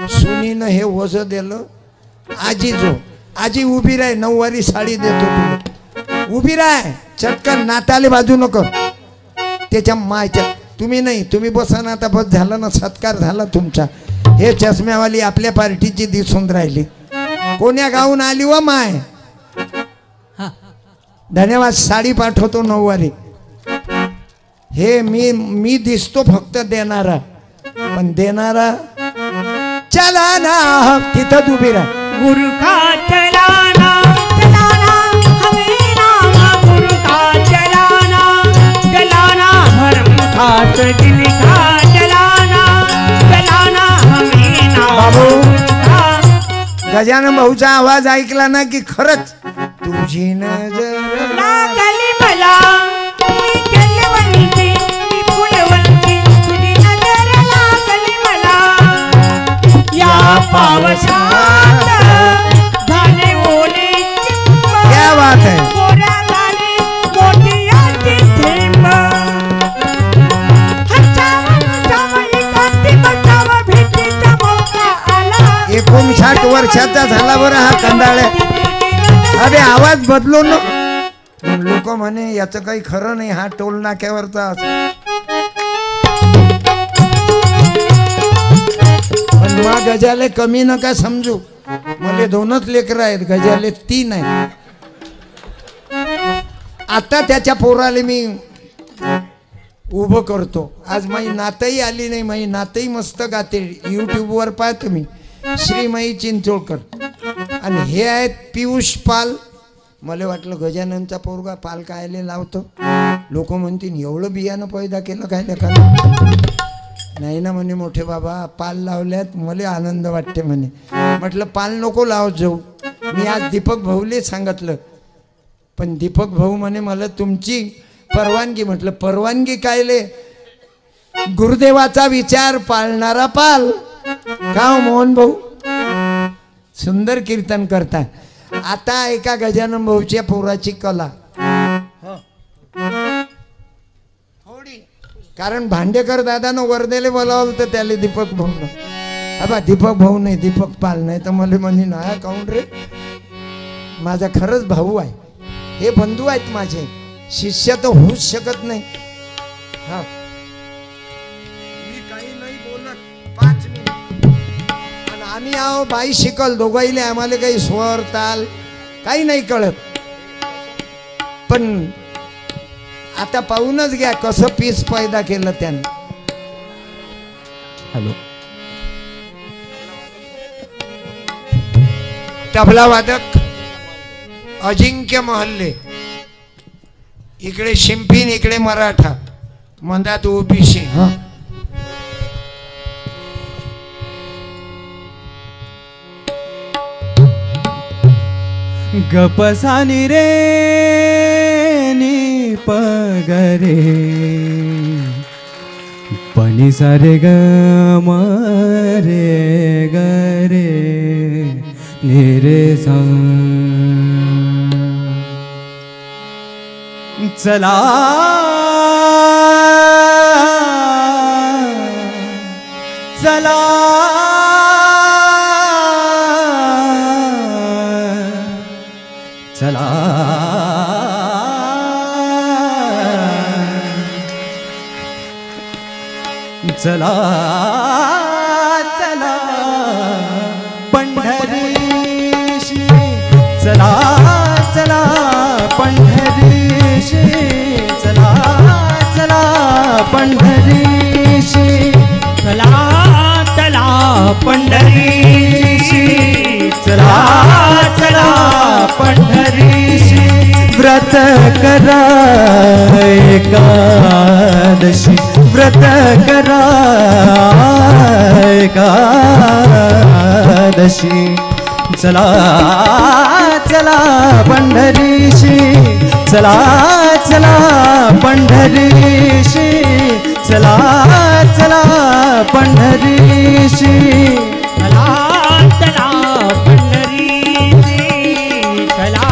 सुनीनं हे वज दिलं. आजी उभी राह. 9वारी साडी देतो तुला. उभी राह. चटकन नाताले बाजू नको त्याच्या मायच्या. तुम्ही नाही तुम्ही बसा ना. आता बस झालं ना. सत्कार झाला तुमचा. हे चष्म्यावाली आपल्या पार्टीची दिसून राहिली. कोण्या गावून आली व माय. धन्यवाद. साडी पाठवतो 9वारी. हे मी दिसतो फक्त देणारा. पण देणारा चला ना तिथं उभी राह. गुरु का चलाना चलाना हमें नाम गुरु का चलाना चलाना धर्म खास दिल का चलाना चलाना हमें नाम बाबू. गुरु का गजानन भाऊचा आवाज ऐकला ना की खरंच तुझी नजर लागली मला मी जलवंती मी फुलवंती तुझी नजर लागली मला या पावन 60 वर्षाचा झाला बरं हा कंदाळ्या. अरे आवाज बदलू न. लोक म्हणे याचं काही खरं नाही, हा टोल नाक्यावरचा असं. पण मा गजाले कमी नका समजू, मला 2च लेकरं आहेत, गजाले 3 आहेत. आता त्याच्या पोराले मी उभं करतो. आज माझी नातही आली नाही, माझी नातही मस्त गाते, यूट्यूबवर पाहतो मी, श्रीमयी चिंचोळकर. आणि हे आहेत पियुष पाल. मला वाटलं गजाननचा पोरगा पाल कायले लावतो. लोक म्हणतील एवढं बियाणं पैदा केलं काय लेखा. नाही ना म्हणे मोठे बाबा, पाल लावल्यात, मला आनंद वाटते म्हणे. म्हटलं पाल नको लावत जाऊ. मी आज दीपक भाऊले सांगितलं, पण दीपक भाऊ म्हणे मला तुमची परवानगी. म्हटलं परवानगी कायले, गुरुदेवाचा विचार पाळणारा पाल. का हो मोहन भाऊ, सुंदर कीर्तन करता. आता एका गजानन भाऊच्या पोराची कला, कारण भांडेकर दादानं वर्धेले बोलावलं तर त्याला दीपक भाऊ न. अबा दीपक भाऊ नाही, दीपक पाल नाही तर मला म्हणे ना काऊन रे, माझा खरंच भाऊ आहे. हे बंधू आहेत माझे, शिष्य तर होऊच शकत नाही. हा मी काही नाही बोलत 5 मिनिट. आणि आम्ही आहो बाई शिकल दोघाईले, आम्हाला काही स्वर ताल काही नाही कळत. पण आता पाहूनच घ्या कसं पीस पैदा केलं त्यानं. हॅलो, तबला वादक अजिंक्य महल्ले, इकडे शिंपीन, इकडे मराठा, मंदात ओबीसी. हा गपसानी रे नी पगरे पनी सारे ग रे गरे निरे सा. चला चला चला चला चला पंढरीशी. चला चला पंढरीशी. चला चला पंढरीशी. चला चला पंढरीशी. चला चला पंढरीशी. व्रत करा एकादशी. व्रत करा एकादशी. चला चला पंढरीशी. चला चला पंढरीशी. चला चला पंढरीशी. चला चला पंढरीशी. चला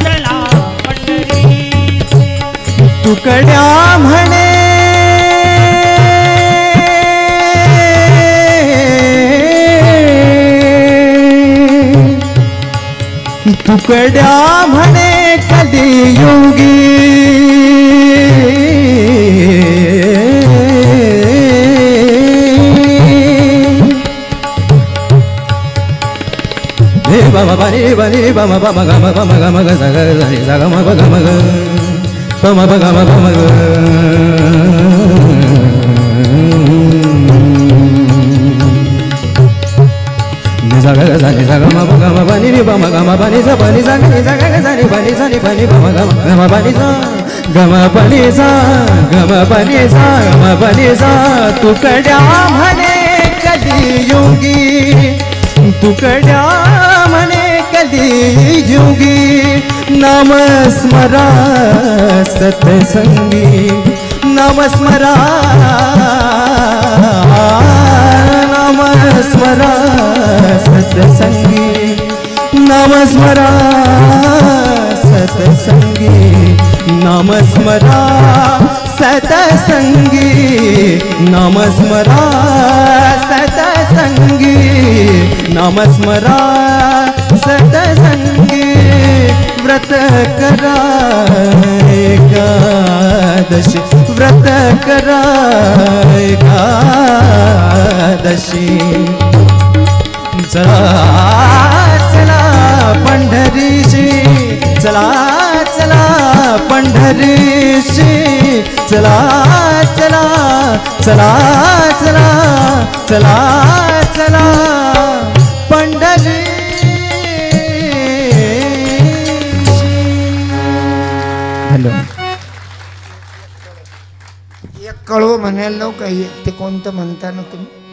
चला पंढरीशी. तुकड्या म्हणे तुकड्या म्हणे कलियुगी. हे बाबा बनी बनी बम बम गम बम गम ग ग ग ग म ग म ग बम ब गम बम ग. Zaga zani zaga ma ba ma ba ni ni ba ma ga ma ba ni za ba ni za ni zaga ga zani ba ni za ni ba ni ba ma ga ma ba ni za ga ma ba ni za ga ma ba ni za ga ma ba ni za. तुकड्या म्हणे कलियुगी. तुकड्या म्हणे कलियुगी. नाम स्मरा सत्संगी. नाम स्मरा नाम स्मरा सत्संगी. नाम स्मरा सत्संगी. नाम स्मरा सत्संगी. नाम स्मरा सत्संगी. सतसंगी नामस्मरा सतसंगी व्रत करा एकादशी व्रत करा एकादशी चला चला पंढरीशी चला चला पंढरीशी चला चला चला चला चला चला पंढरी हॅलो एक कळव म्हणायला लावू का ते कोणतं म्हणता ना तुम्ही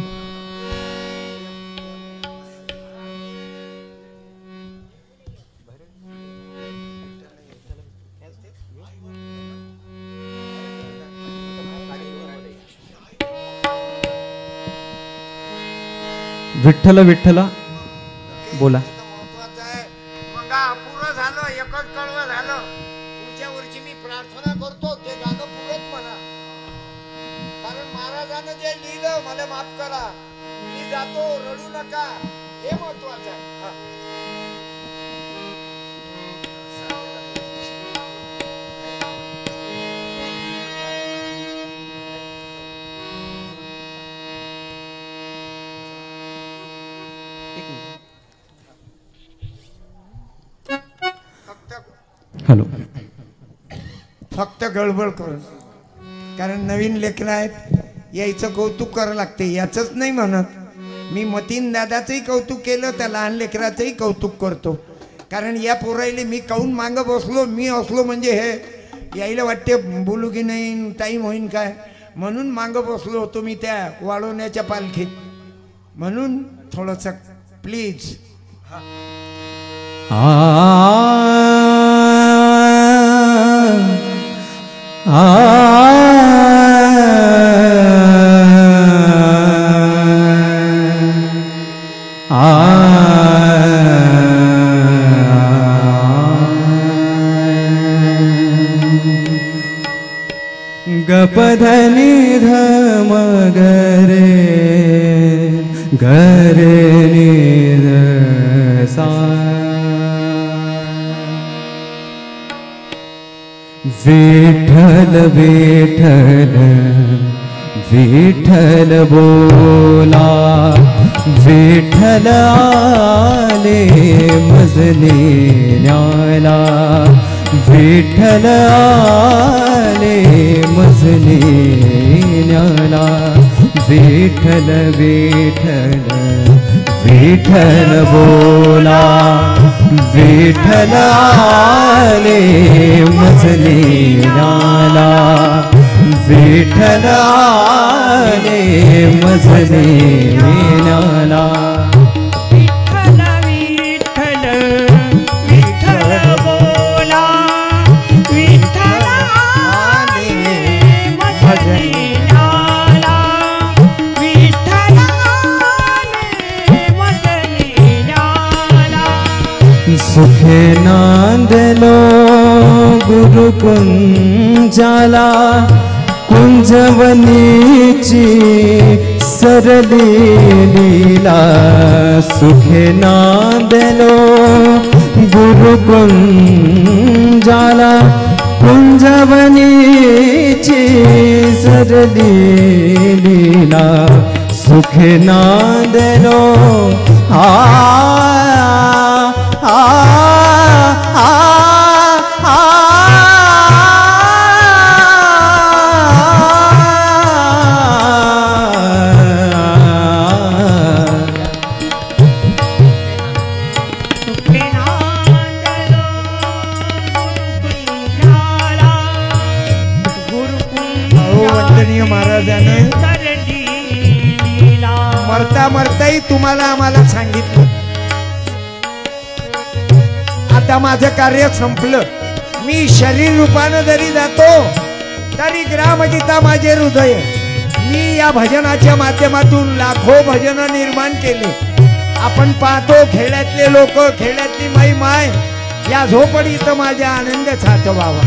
विठ्ठल विठ्ठला बोला महत्वाचं आहे मग अपुरं झालं एकच कळवं झालं पुढच्या वर्षी मी प्रार्थना करतो ते गाणं पुरत मला कारण महाराजानं जे लिहिलं मला माफ करा मी जातो रडू नका हे महत्वाचं आहे हा. हॅलो फक्त गडबड करून कारण नवीन लेकरं आहेत यायचं कौतुक करावं लागते याचंच नाही म्हणत मी मतीन दादाचंही कौतुक केलं त्या लहान लेकराचंही कौतुक करतो कारण या पोराईले मी काऊन मागं बसलो मी असलो म्हणजे हे यायला वाटते बोलू की नाही टाईम होईन काय म्हणून मागं बसलो होतो मी त्या वाढवण्याच्या पालखीत म्हणून थोडंसं प्लीज गपधनी धम गरे गरे निध सा विठ्ठल विठ्ठल विठ्ठल बोला विठ्ठल आले मजले न्याला विठ्ठल आले मजले न्याला विठ्ठल विठ्ठल विठ्ठल बोला विठ्ठल आले मजले न्याला विठ्ठल आले मजले न्याला विठ्ठल विठ्ठल विठ्ठल बोला विठ्ठल आले मजले न्याला विठ्ठल आले मजले न्याला सुखे नांदलो गुरुकुंजाला कुंजवनीची सरली लीला सुखे नांदलो गुरुकुंजाला कुंजवनीची सरली लीला सुखे नांदलो आ आ आ वंदनीय महाराजाने मरता मरताही तुम्हाला आम्हाला सांगितलं आता माझं कार्य संपलं मी शरीर रूपानं जरी जातो तरी ग्रामगीता माझे हृदय मी या भजनाच्या माध्यमातून लाखो भजनं निर्माण केले आपण पाहतो खेड्यातले लोक खेड्यातली माई माय या झोपडीत माझ्या आनंद साठवावा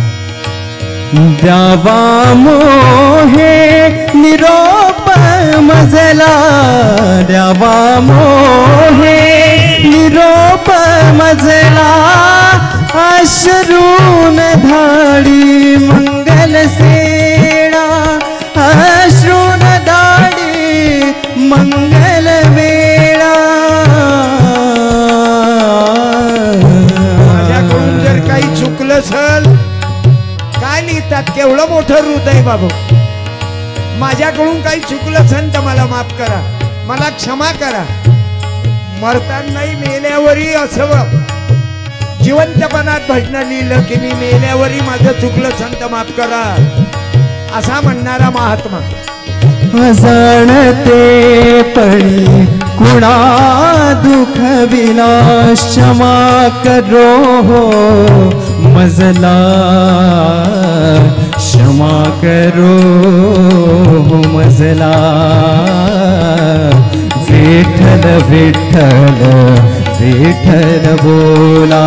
द्यावा मोहे निरोप मजला द्या द्यावा मोहे निरोप मजला अश्रून धाडी मंगल सेना अश्रून धाडी मंगल वेळा माझ्याकडून जर काही चुकलं असेल, काय लिहितात केवढं मोठं हृदय बाबू, माझ्याकडून काही चुकलं असेल तर मला माफ करा, मला क्षमा करा. मरतानाही मेल्यावरही असं जिवंतपणात भजन लिहिलं की मी मेल्यावरही माझं चुकलं असेल तर माफ करा असा म्हणणारा महात्मा. जाणते पणी कुणा दुःख विनाश क्षमा करो मजला क्षमा करो मजला. विठ्ठल विठ्ठल विठ्ठल बोला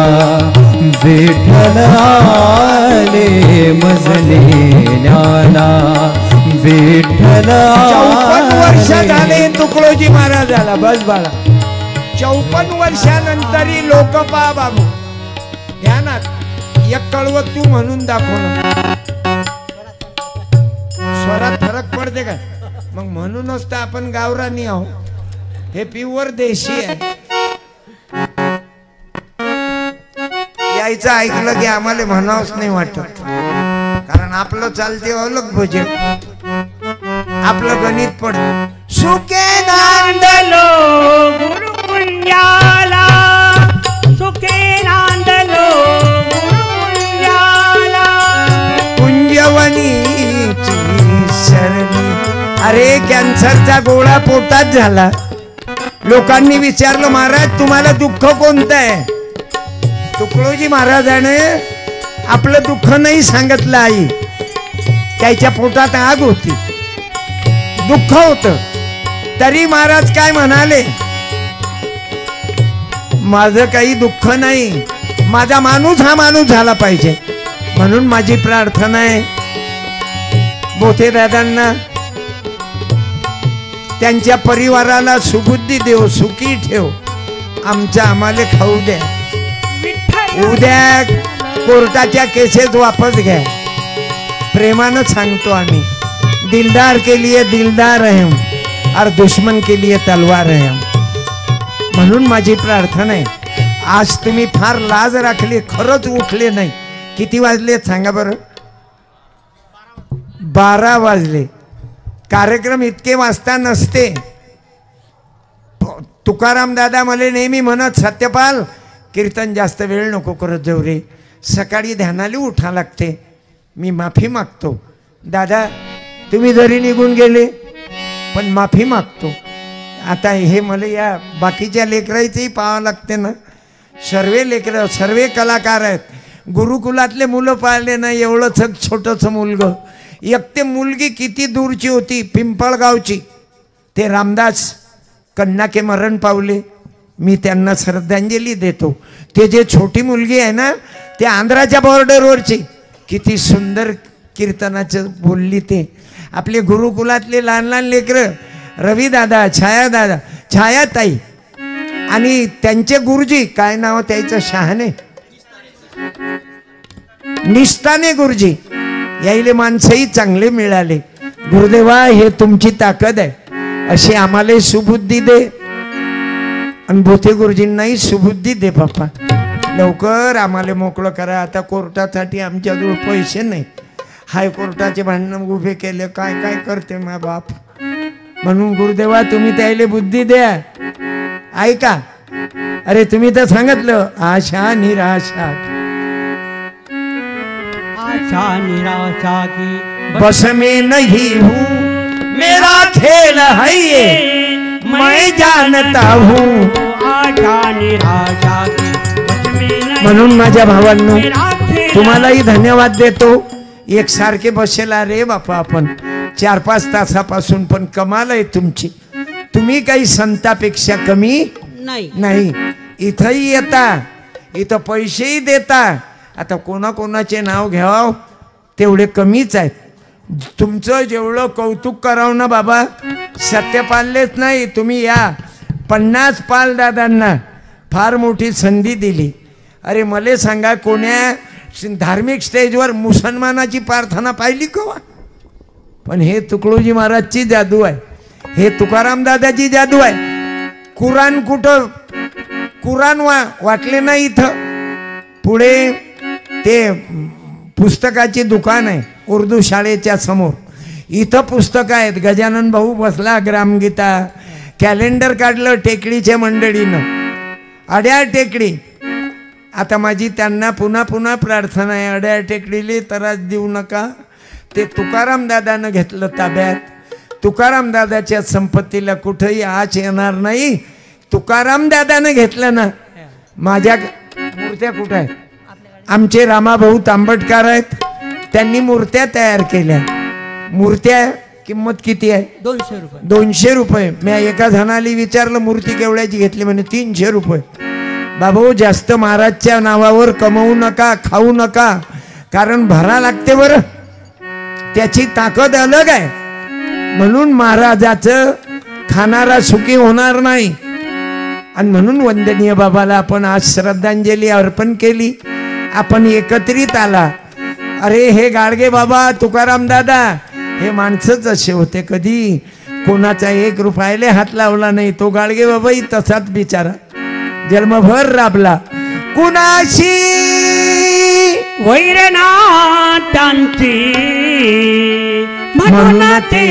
विठ्ठल आले मजले न्याला विठ्ठल 54 वर्ष झाले तुकडोजी महाराजाला. बस बाळा, 54 वर्षानंतरही लोक पा बाबू ध्यानात एक कळवत तू म्हणून दाखवणं. स्वरात फरक पडते काय? मग म्हणूनच तर आपण गावरानी आहो, हे प्युअर देशी आहे. यायचं ऐकलं की आम्हाला म्हणावंच नाही वाटत, कारण आपलं चालते अलग भजन, आपलं गणित पड सुके नांदलो गुरुकुंजाला, सुखे नांदलो गुरुकुंजाला. कुंजवनीची शरणी. अरे कॅन्सरचा गोळा पोटात झाला, लोकांनी विचारलं महाराज तुम्हाला दुःख कोणतं आहे? तुकडोजी महाराजाने आपलं दुःख नाही सांगितलं. आई त्याच्या पोटात आग होती, दुःख होत, तरी महाराज काय म्हणाले, माझं काही दुःख नाही, माझा माणूस हा माणूस झाला पाहिजे. म्हणून माझी प्रार्थना आहे बोथे दादांना, त्यांच्या परिवाराला सुबुद्धी देव, सुखी ठेव, आमच्या आम्हाला खाऊ द्या. उद्या कोर्टाच्या केसेस वापस घ्या. प्रेमानं सांगतो आम्ही, दिलदार के लिए दिलदार है हम, और दुश्मन के लिए तलवार है हम. म्हणून माझी प्रार्थना आहे, आज तुम्ही फार लाज राखली, खरंच उठले नाही. किती वाजले सांगा बरं? 12 वाजले. कार्यक्रम इतके वाजता नसते. तुकाराम दादा मला नेहमी म्हणत, सत्यपाल कीर्तन जास्त वेळ नको करत जाऊ रे, सकाळी ध्यानाला उठा लागते. मी माफी मागतो दादा, तुम्ही जरी निघून गेले पण माफी मागतो. आता हे मला या बाकीच्या लेकरांचंही पाहावं लागते ना. सर्व लेकरं, सर्व कलाकार आहेत. गुरुकुलातले मुलं पाहिले ना, एवढंच छोटंसं मुलगं, एक ते मुलगी किती दूरची होती, पिंपळगावची. ते रामदास कन्नाके मरण पावले, मी त्यांना श्रद्धांजली देतो. ते जे छोटी मुलगी आहे ना, ते आंध्राच्या बॉर्डरवरची, किती सुंदर कीर्तनाचं बोलली. ते आपले गुरुकुलातले लहान लहान लेकरं, रविदादा, छायादादा, छायाताई आणि त्यांचे गुरुजी, काय नाव त्याचं, शहाणे निस्ताने गुरुजी, यायले माणसंही चांगले मिळाले. गुरुदेवा हे तुमची ताकद आहे, अशी आम्हाला सुबुद्धी दे. आणि भोते गुरुजींनाही सुबुद्धी दे बाप्पा, लवकर आम्हाला मोकळं करा. आता कोर्टासाठी आमच्याजवळ पैसे नाही, हायकोर्टाचे भांडणं उभे केले, काय काय करते मा बाप. म्हणून गुरुदेवा तुम्ही त्याला बुद्धी द्या. ऐका, अरे तुम्ही तर सांगितलं, आशा निराशा आशा निराशा की बस में नहीं हूँ, मेरा खेल है ये, मैं जानता हूँ. आशा निराशा की बस में नहीं. म्हणून माझ्या भावांनो तुम्हालाही धन्यवाद देतो. एकसारखे बसेला रे बापा आपण 4-5 तासापासून, पण कमाल आहे तुमची. तुम्ही काही संतापेक्षा कमी नाही. इथंही येता, इथं पैसेही देता. आता कोणाकोणाचे नाव घ्यावं तेवढे कमीच आहेत. तुमचं जेवढं कौतुक करावं ना बाबा, सत्यपाललेच नाही, तुम्ही या 50 पाल दादांना फार मोठी संधी दिली. अरे मला सांगा, कोण्या धार्मिक स्टेजवर मुसलमानाची प्रार्थना पाहिली का? पण हे तुकडोजी महाराजची जादू आहे, हे तुकाराम दादाची जादू आहे. कुराण कुठं, कुराण वाटले नाही इथं. पुढे ते पुस्तकाची दुकान आहे उर्दू शाळेच्या समोर, इथं पुस्तकं आहेत. गजानन भाऊ बसला, ग्रामगीता कॅलेंडर काढलं टेकडीच्या मंडळीनं, अड्याळ टेकडी. आता माझी त्यांना पुन्हा पुन्हा प्रार्थना आहे, अड्याळ टेकडीले त्रास देऊ नका. ते तुकाराम दादानं घेतलं ताब्यात. तुकाराम दादाच्या संपत्तीला कुठंही आच येणार नाही. तुकाराम दादानं घेतलं ना. माझ्या मूर्त्या कुठं आहेत? आमचे रामाभाऊ तांबटकर आहेत, त्यांनी मूर्त्या तयार केल्या. मूर्त्या किंमत किती आहे? 200 रुपये. 200 रुपये. मी एका जणाला विचारलं मूर्ती केवढ्याची घेतली, म्हणे 300 रुपये. बाबू, जास्त महाराजच्या नावावर कमवू नका, खाऊ नका, कारण भरा लागते बरं, त्याची ताकद अलग आहे. म्हणून महाराजाचं खाणारा सुखी होणार नाही. आणि म्हणून वंदनीय बाबाला आपण आज श्रद्धांजली अर्पण केली. आपण एकत्रित आला. अरे हे गाडगे बाबा, तुकाराम दादा, हे माणसंच असे होते, कधी कोणाचा 1 रुपयाले हात लावला नाही. तो गाडगे बाबाही तसाच बिचारा जन्मभर राबला. कुणाशी वैरनाथांची म्हणून ते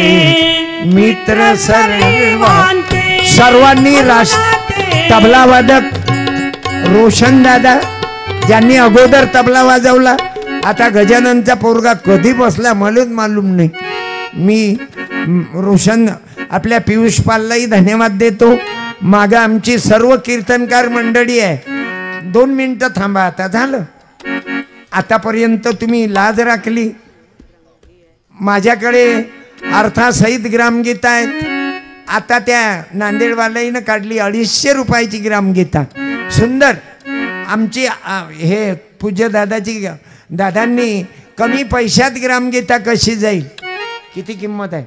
मित्र सर्वांचे. सर्वांनी तबला वादक रोशन दादा, ज्यांनी अगोदर तबला वाजवला, आता गजाननचा पोरगा कधी बसला मलाच मालूम नाही. मी रोशन आपल्या पियुष पाललाही धन्यवाद देतो. मागं आमची सर्व कीर्तनकार मंडळी आहे. 2 मिनिटं थांबा, आता झालं. आतापर्यंत तुम्ही लाज राखली. माझ्याकडे अर्थासहित ग्रामगीता आहेत. आता त्या नांदेडवाल्यानं काढली 250 रुपयाची ग्रामगीता, सुंदर. आमची हे पूज्य दादांनी कमी पैशात ग्रामगीता कशी जाईल, किती किंमत आहे?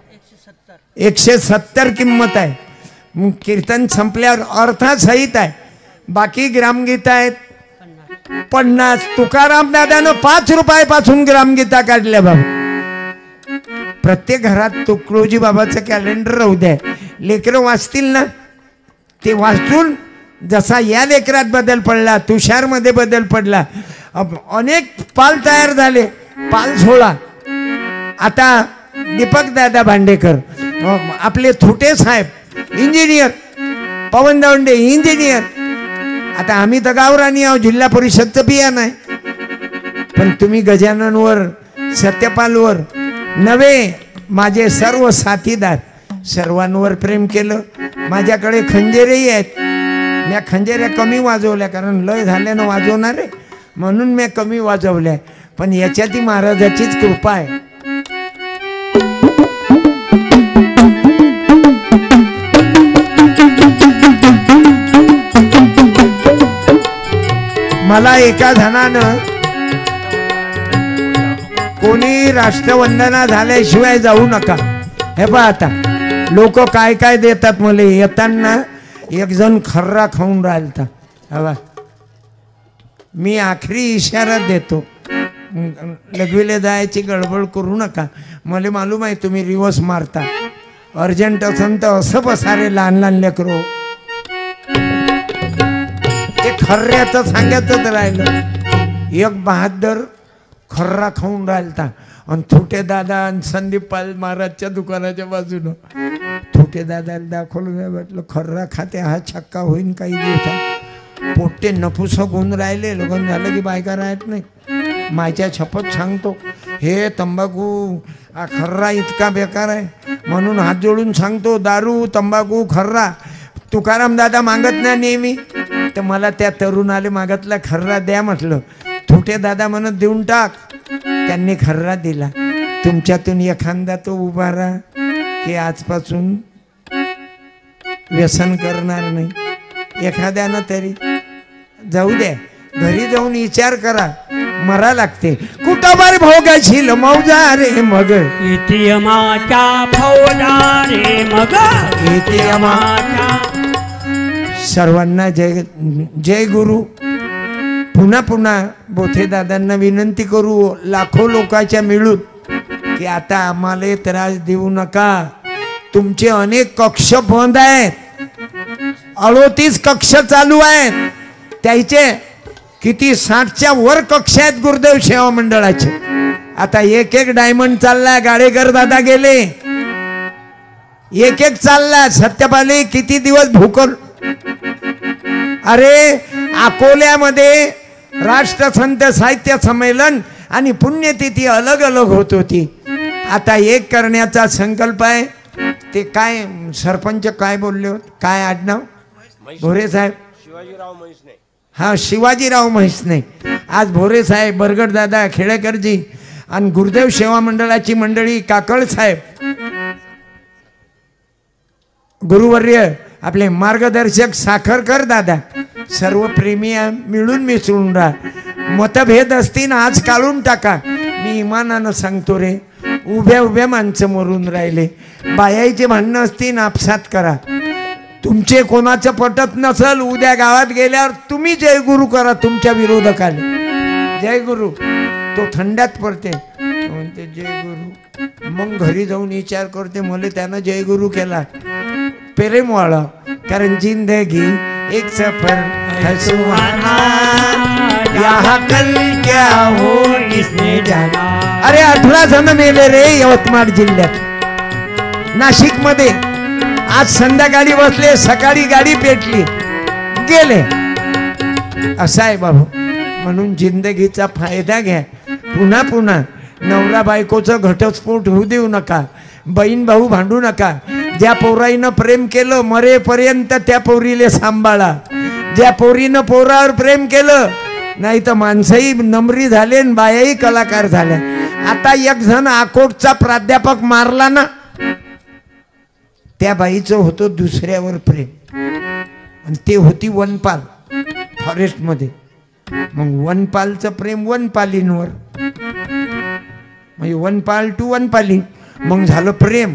170 किंमत आहे. कीर्तन संपल्यावर अर्थासहित आहे. बाकी ग्रामगीता आहेत 50. तुकाराम दादानं 5 रुपयापासून ग्रामगीता काढल्या बाबा. प्रत्येक घरात तुकडोजी बाबाचं कॅलेंडर राहू द्या. लेकरं वाचतील ना, ते वाचून जसा या लेकरात बदल पडला, तुषारमध्ये बदल पडला, अनेक पाल तयार झाले. पाल 16. आता दीपक दादा भांडेकर, आपले थोटे साहेब इंजिनियर, पवन दवंडे इंजिनियर. आता आम्ही तर गावरानी आहोत, जिल्हा परिषदचं बियाण आहे. पण तुम्ही गजाननवर, सत्यपालवर नवे, माझे सर्व साथीदार, सर्वांवर प्रेम केलं. माझ्याकडे खंजेरेही आहेत. मी खंजेऱ्या कमी वाजवल्या, कारण लय झाल्यानं वाजवणार आहे म्हणून मी कमी वाजवल्या. पण याच्यातही महाराजाचीच कृपा आहे. मला एका जणानं, कोणी राष्ट्रवंदना झाल्याशिवाय जाऊ नका. हे पहा, आता लोक काय काय देतात. मला येताना एक जण खर्रा खाऊन राहिलता. हवा, मी आखरी इशारा देतो, लगविले जायची गडबड करू नका. मला मालूम आहे तुम्ही रिवर्स मारता. अर्जंट असेल तर असं बसारे लहान लहान लेकरो. ते खर्ऱ्याचं सांगायचंच राहिलं. एक बहादर खर्रा खाऊन राहिलता आणि थोटे दादा आणि संदीप पाल महाराजच्या दुकानाच्या बाजूनं. थोटे दादाला दाखवलं, म्हटलं खर्रा खाते हा छक्का होईन काही दिवसात. पोट्टे नपुसक होऊन राहिले. लग्न झालं की बायका राहत नाही. माझ्या शपथ सांगतो, हे तंबाखू हा खर्रा इतका बेकार आहे. म्हणून हात जोडून सांगतो, दारू तंबाखू खर्रा तुकाराम दादा मागत नाही नेहमी. तर मला त्या तरुणाला मागतला खर्रा द्या म्हटलं. थोटे दादा म्हणत देऊन टाक. त्यांनी खर्रा दिला. तुमच्यातून एखादा तो उभा राहा की आजपासून व्यसन करणार नाही. एखाद्यानं तरी जाऊ द्या, घरी जाऊन विचार करा. मरा लागते. कुटुंबार भोगाशील मौजा रे मग, इतियमाच्या फौजा रे मग, इतियमा सर्वांना जय जय गुरु. पुन्हा पुन्हा बोथे दादांना विनंती करू लाखो लोकांच्या मिळून की आता आम्हाला त्रास देऊ नका. तुमचे अनेक कक्ष बंद आहेत, 38 कक्ष चालू आहेत, त्याचे किती 60च्या वर कक्ष आहेत गुरुदेव सेवा मंडळाचे. आता एक एक डायमंड चालला, गाडेकर दादा गेले, एक एक चालला. सत्यपाली किती दिवस भूकल. अरे अकोल्यामध्ये राष्ट्रसंत साहित्य संमेलन आणि पुण्यतिथी अलग अलग होत होती. आता एक करण्याचा संकल्प आहे. ते काय सरपंच काय बोलले होते, काय आडनाव भोरे साहेब, हा शिवाजीराव म्हैसने. आज भोरे साहेब, बरगड दादा, खेडेकरजी आणि गुरुदेव सेवा मंडळाची मंडळी, काकळ साहेब, गुरुवर्य आपले मार्गदर्शक साखरकर दादा, सर्व प्रेमी मिळून मिसळून राहा. मतभेद असतील आज काढून टाका. मी इमानानं सांगतो रे, उभ्या उभ्या माणसं मरून राहिले. बायाचे भांडणं असतील आपसात करा. तुमचे कोणाचं पटत नसल, उद्या गावात गेल्यावर तुम्ही जय गुरु करा तुमच्या विरोधकाले. जय गुरु तो थंडात पडते, म्हणते जय गुरु. मग घरी जाऊन विचार करते मला त्यानं जय गुरु केला. प्रेम वाळा, कारण जिंदगी एक सफर है सुहाना, यहाँ कल क्या हो किसने जाना. अरे 18 जण मेले रे यवतमाळ जिल्ह्यात. नाशिक मध्ये आज संध्याकाळी बसले, सकाळी गाडी पेटली, गेले. असं आहे बाबू. म्हणून जिंदगीचा फायदा घ्या. पुन्हा पुन्हा नवरा बायकोचं घटस्फोट होऊ देऊ नका. बहीण भाऊ भांडू नका. ज्या पोराईनं प्रेम केलं मरेपर्यंत त्या पोरीले सांभाळा. ज्या पोरीनं पोरावर प्रेम केलं, नाही तर माणसंही नमरी झाले आणि बायाही कलाकार झाल्या. आता एक जण अकोटचा प्राध्यापक मारला ना, त्या बाईचं होतं दुसऱ्यावर प्रेम, आणि ते होती वनपाल फॉरेस्ट मध्ये. मग वनपालचं प्रेम वनपालींवर, म्हणजे वनपाल टू वनपाली. मग झालं प्रेम.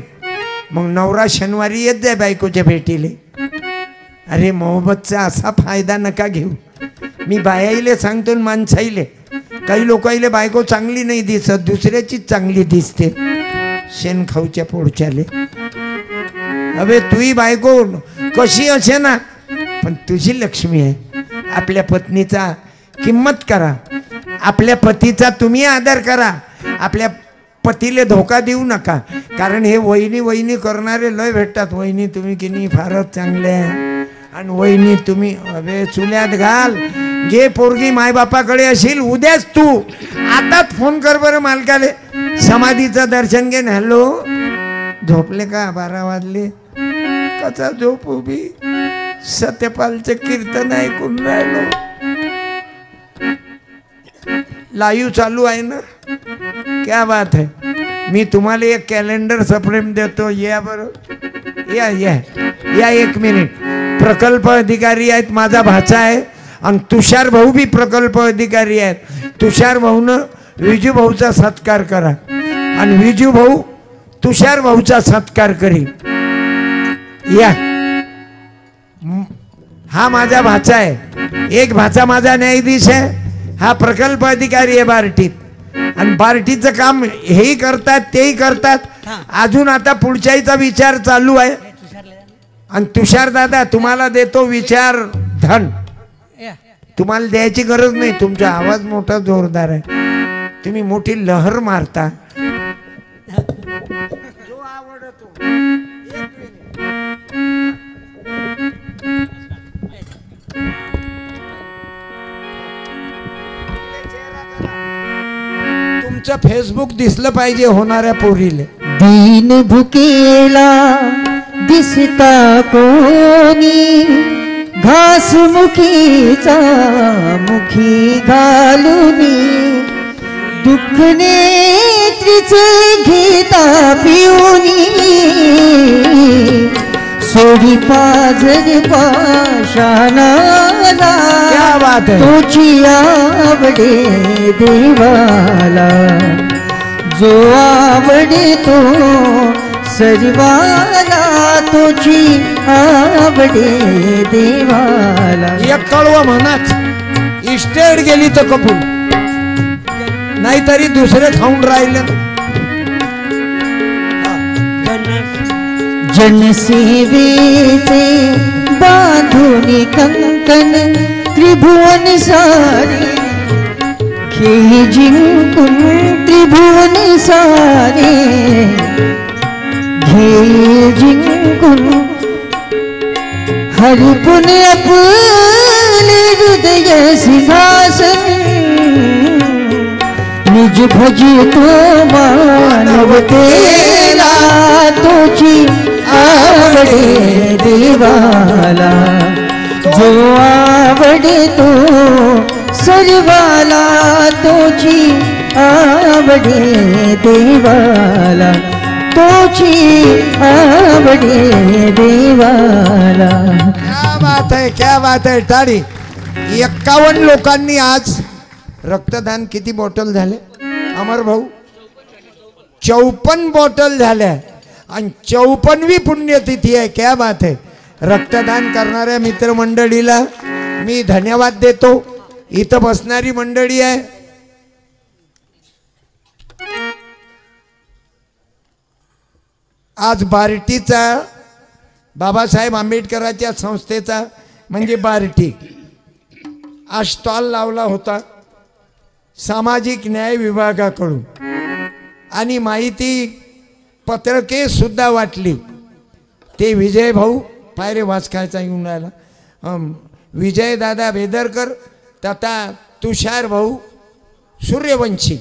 मग नवरा शनिवारी येत जाय बायकोच्या भेटीले. अरे मोहब्बतचा असा फायदा नका घेऊ. मी बायाईले सांगतो आणि माणसाईले. काही लोकाईले बायको चांगली नाही दिसत, दुसऱ्याचीच चांगली दिसते. शेण खाऊच्या पोडच्याले. अबे तुही बायको कशी असे ना, पण तुझी लक्ष्मी आहे. आपल्या पत्नीचा किंमत करा. आपल्या पतीचा तुम्ही आदर करा. आपल्या पतीले धोका देऊ नका. कारण हे वहिनी वहिनी करणारे लय भेटतात. वहिनी तुम्ही की नाही फारच चांगले आहे, आणि वहिनी तुम्ही अबे चुल्यात घाल. जे पोरगी मायबापाकडे असेल उद्याच तू आताच फोन कर बरं मालकाले, समाधीचं दर्शन घे. हॅलो झोपले का, 12 वाजले, कसा झोप उभी. सत्यपालचं कीर्तन ऐकून राहिलो. लाईव्ह चालू आहे ना, क्या बात है. मी तुम्हाला एक कॅलेंडर सप्रेम देतो. या बरं, या या या 1 मिनिट. प्रकल्प अधिकारी आहेत, माझा भाचा आहे, आणि तुषार भाऊ बी प्रकल्प अधिकारी आहेत. तुषार भाऊनं विजू भाऊचा सत्कार करा, आणि विजू भाऊ तुषार भाऊचा सत्कार करी. या, हा माझा भाचा आहे. एक भाचा माझा न्यायाधीश आहे, हा प्रकल्प अधिकारी आहे बार्टीत. आणि बार्टीचं काम हेही करतात तेही करतात. अजून आता पुढच्याचा विचार चालू आहे. आणि तुषार दादा तुम्हाला देतो विचार धन. तुम्हाला द्यायची गरज नाही, तुमचा आवाज मोठा जोरदार आहे, तुम्ही मोठी लहर मारता. जो आवडतो. तुमचं फेसबुक दिसलं पाहिजे होणाऱ्या पोरीले. दीन भुकेला दिसता कोणी, घास मुखीचा मुखी घालुनी, दुःख नेत्रीचे घेता पिऊनी, सोडी पाजर पाषाणाला, क्या बात है. तुझी आवडे देवाला, जो आवडे तो सर्वाला. तुझी आवडे देवाला एक कळवा म्हणाच इस्टेट गेली तर कपूर नाहीतरी दुसरे खाऊन राहिले जनसेवेचे बांधुनी कंकण त्रिभुवन सारे खेळी जिंकून त्रिभुवन सारे घे जिंकून हरिपुन आपले हृदय सिंहासन निज भजतो मानवतेला तुझी आवडे देवाला जो आवडे तो सर्वाला तुझी आवडे देवाला तुझी आवडे देवाला क्या बात आहे टाळी 51 लोकांनी आज रक्तदान किती बॉटल झाले अमर भाऊ 54 बॉटल झाल्या आणि 54वी पुण्यतिथी आहे क्या बात आहे रक्तदान करणाऱ्या मित्रमंडळीला मी धन्यवाद देतो इथं बसणारी मंडळी आहे आज बार्टीचा बाबासाहेब आंबेडकरांच्या संस्थेचा म्हणजे बार्टी आज स्टॉल लावला होता सामाजिक न्याय विभागाकडून आणि माहिती पत्रके सुद्धा वाटली ते विजय भाऊ पायरे वाचकायचा येऊन राहिला विजय दादा बेदरकर तथा तुषार भाऊ सूर्यवंशी